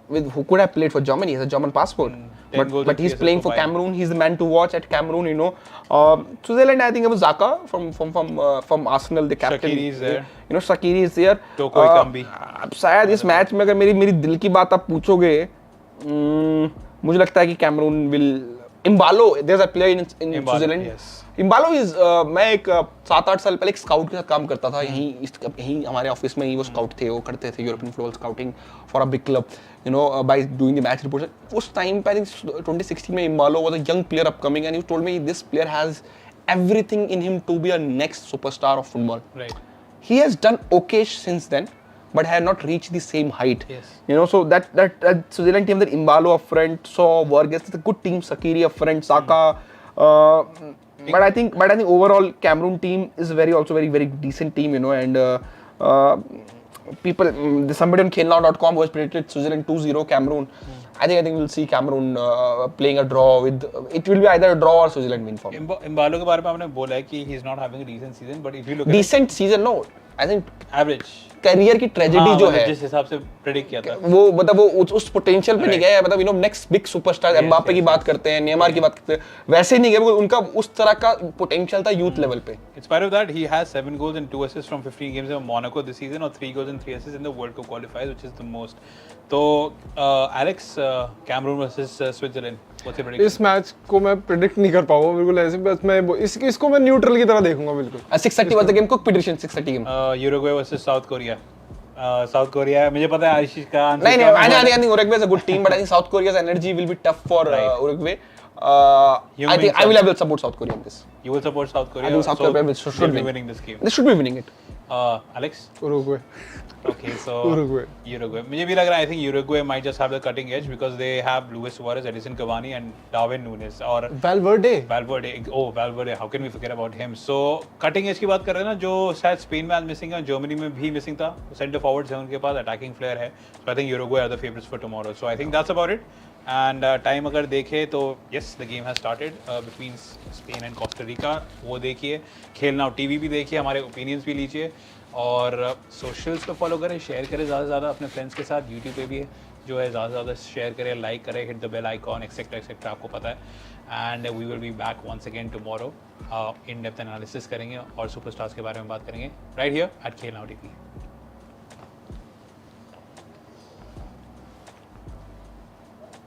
Speaker 3: who could have played for Germany. He has a German passport.
Speaker 1: 10 goals
Speaker 3: But
Speaker 1: and
Speaker 3: he's
Speaker 1: 3
Speaker 3: playing
Speaker 1: assists
Speaker 3: for
Speaker 1: for Bayern.
Speaker 3: Cameroon. He's the man to watch at Cameroon. You know, Switzerland. I think it was Xhaka from Arsenal, the captain.
Speaker 1: Shaqiri is there.
Speaker 3: You know, Shaqiri is there.
Speaker 1: Toko Ekambi.
Speaker 3: अब शायद इस match में अगर मेरी दिल की बात आप पूछोगे, मुझे लगता है कि Cameroon will Imbalo. There's a player in
Speaker 1: Imbalo,
Speaker 3: Switzerland.
Speaker 1: yes.
Speaker 3: Imbalo is मैं एक 7-8 साल पहले एक स्काउट के साथ काम करता था यहीं हमारे ऑफिस में ही वो स्काउट थे, वो करते थे European football scouting for a big club, you know, by doing the match reports. उस टाइम पे आई थिंक 2016 में Imbalo was a young player upcoming and he told me this player has everything in him to be a next superstar of football.
Speaker 1: Right.
Speaker 3: He has done okay since then, but had not reached the same height.
Speaker 1: Yes.
Speaker 3: You know, so that Switzerland team, that Imbalo up front, so Vargas, it's a good team. Shaqiri up front, Saka. But I think overall Cameroon team is also very decent team. You know, and people, somebody on KNTV was predicted Switzerland 2-0 Cameroon. I think we'll see Cameroon playing a draw with. It will be either a draw or Switzerland win for me.
Speaker 1: Imbalo के बारे में आपने बोला है कि he is not having a decent season, but if you look at
Speaker 3: Decent season, no. I think
Speaker 1: average,
Speaker 3: career की tragedy जो है,
Speaker 1: जिस हिसाब से प्रेडिक्ट किया था,
Speaker 3: वो मतलब वो उस पोटेंशियल पे नहीं गया है. मतलब you know next big superstar Mbappe की बात करते हैं, नेमार की बात करते हैं, वैसे नहीं गए. उनका उस तरह का पोटेंशियल था यूथ लेवल पे.
Speaker 1: In spite of that, he has 7 goals and 2 assists from 15 games in Monaco this season, or 3 goals and 3 assists in the World Cup qualifiers, which is the most. तो Alex, Cameroon versus Switzerland, what's your prediction?
Speaker 2: इस match को मैं predict नहीं कर पाऊंगा बिल्कुल ऐसे, बस मैं इसको मैं न्यूट्रल की तरह देखूंगा बिल्कुल.
Speaker 3: 6:30 was the game. Cook prediction 6:30 game.
Speaker 1: Uruguay versus South Korea. South Korea, मुझे पता है आशीष का आंसर.
Speaker 3: नहीं, I think Uruguay is a good team, but I think South Korea's energy will be tough for Uruguay. I will support South Korea in this.
Speaker 1: You will support South Korea.
Speaker 3: I think South Korea should
Speaker 1: be
Speaker 3: win.
Speaker 1: winning this game.
Speaker 3: They should be winning it.
Speaker 1: Alex?
Speaker 2: Uruguay.
Speaker 1: Okay, so
Speaker 2: Uruguay.
Speaker 1: मुझे भी लग रहा है I think Uruguay might just have the cutting edge because they have Luis Suarez, Edison Cavani and Darwin Núñez और
Speaker 2: Valverde.
Speaker 1: Valverde, how can we forget about him? So cutting edge की बात कर रहे हैं ना, जो शायद स्पेन में आज मिसिंग है, जर्मनी में भी मिसिंग था, सेंटर फॉरवर्ड्स हैं उनके पास, अटैकिंग प्लेयर है. So I think Uruguay are the favorites for tomorrow. So I think that's about it. And time अगर देखें तो yes, the game has started between Spain and Costa Rica. वो देखिए, खेल now TV भी देखिए, हमारे ओपिनियंस भी लीजिए और सोशल्स पे फॉलो करें, शेयर करें ज़्यादा से ज़्यादा अपने फ्रेंड्स के साथ. यूट्यूब पे भी है जो है, ज़्यादा से ज़्यादा शेयर करें, लाइक करें, hit the bell icon etcetera आपको पता है. And we will be back once again tomorrow. In depth analysis करेंगे और सुपरस्टार्स के बारे में बात करेंगे right here at Khel now TV.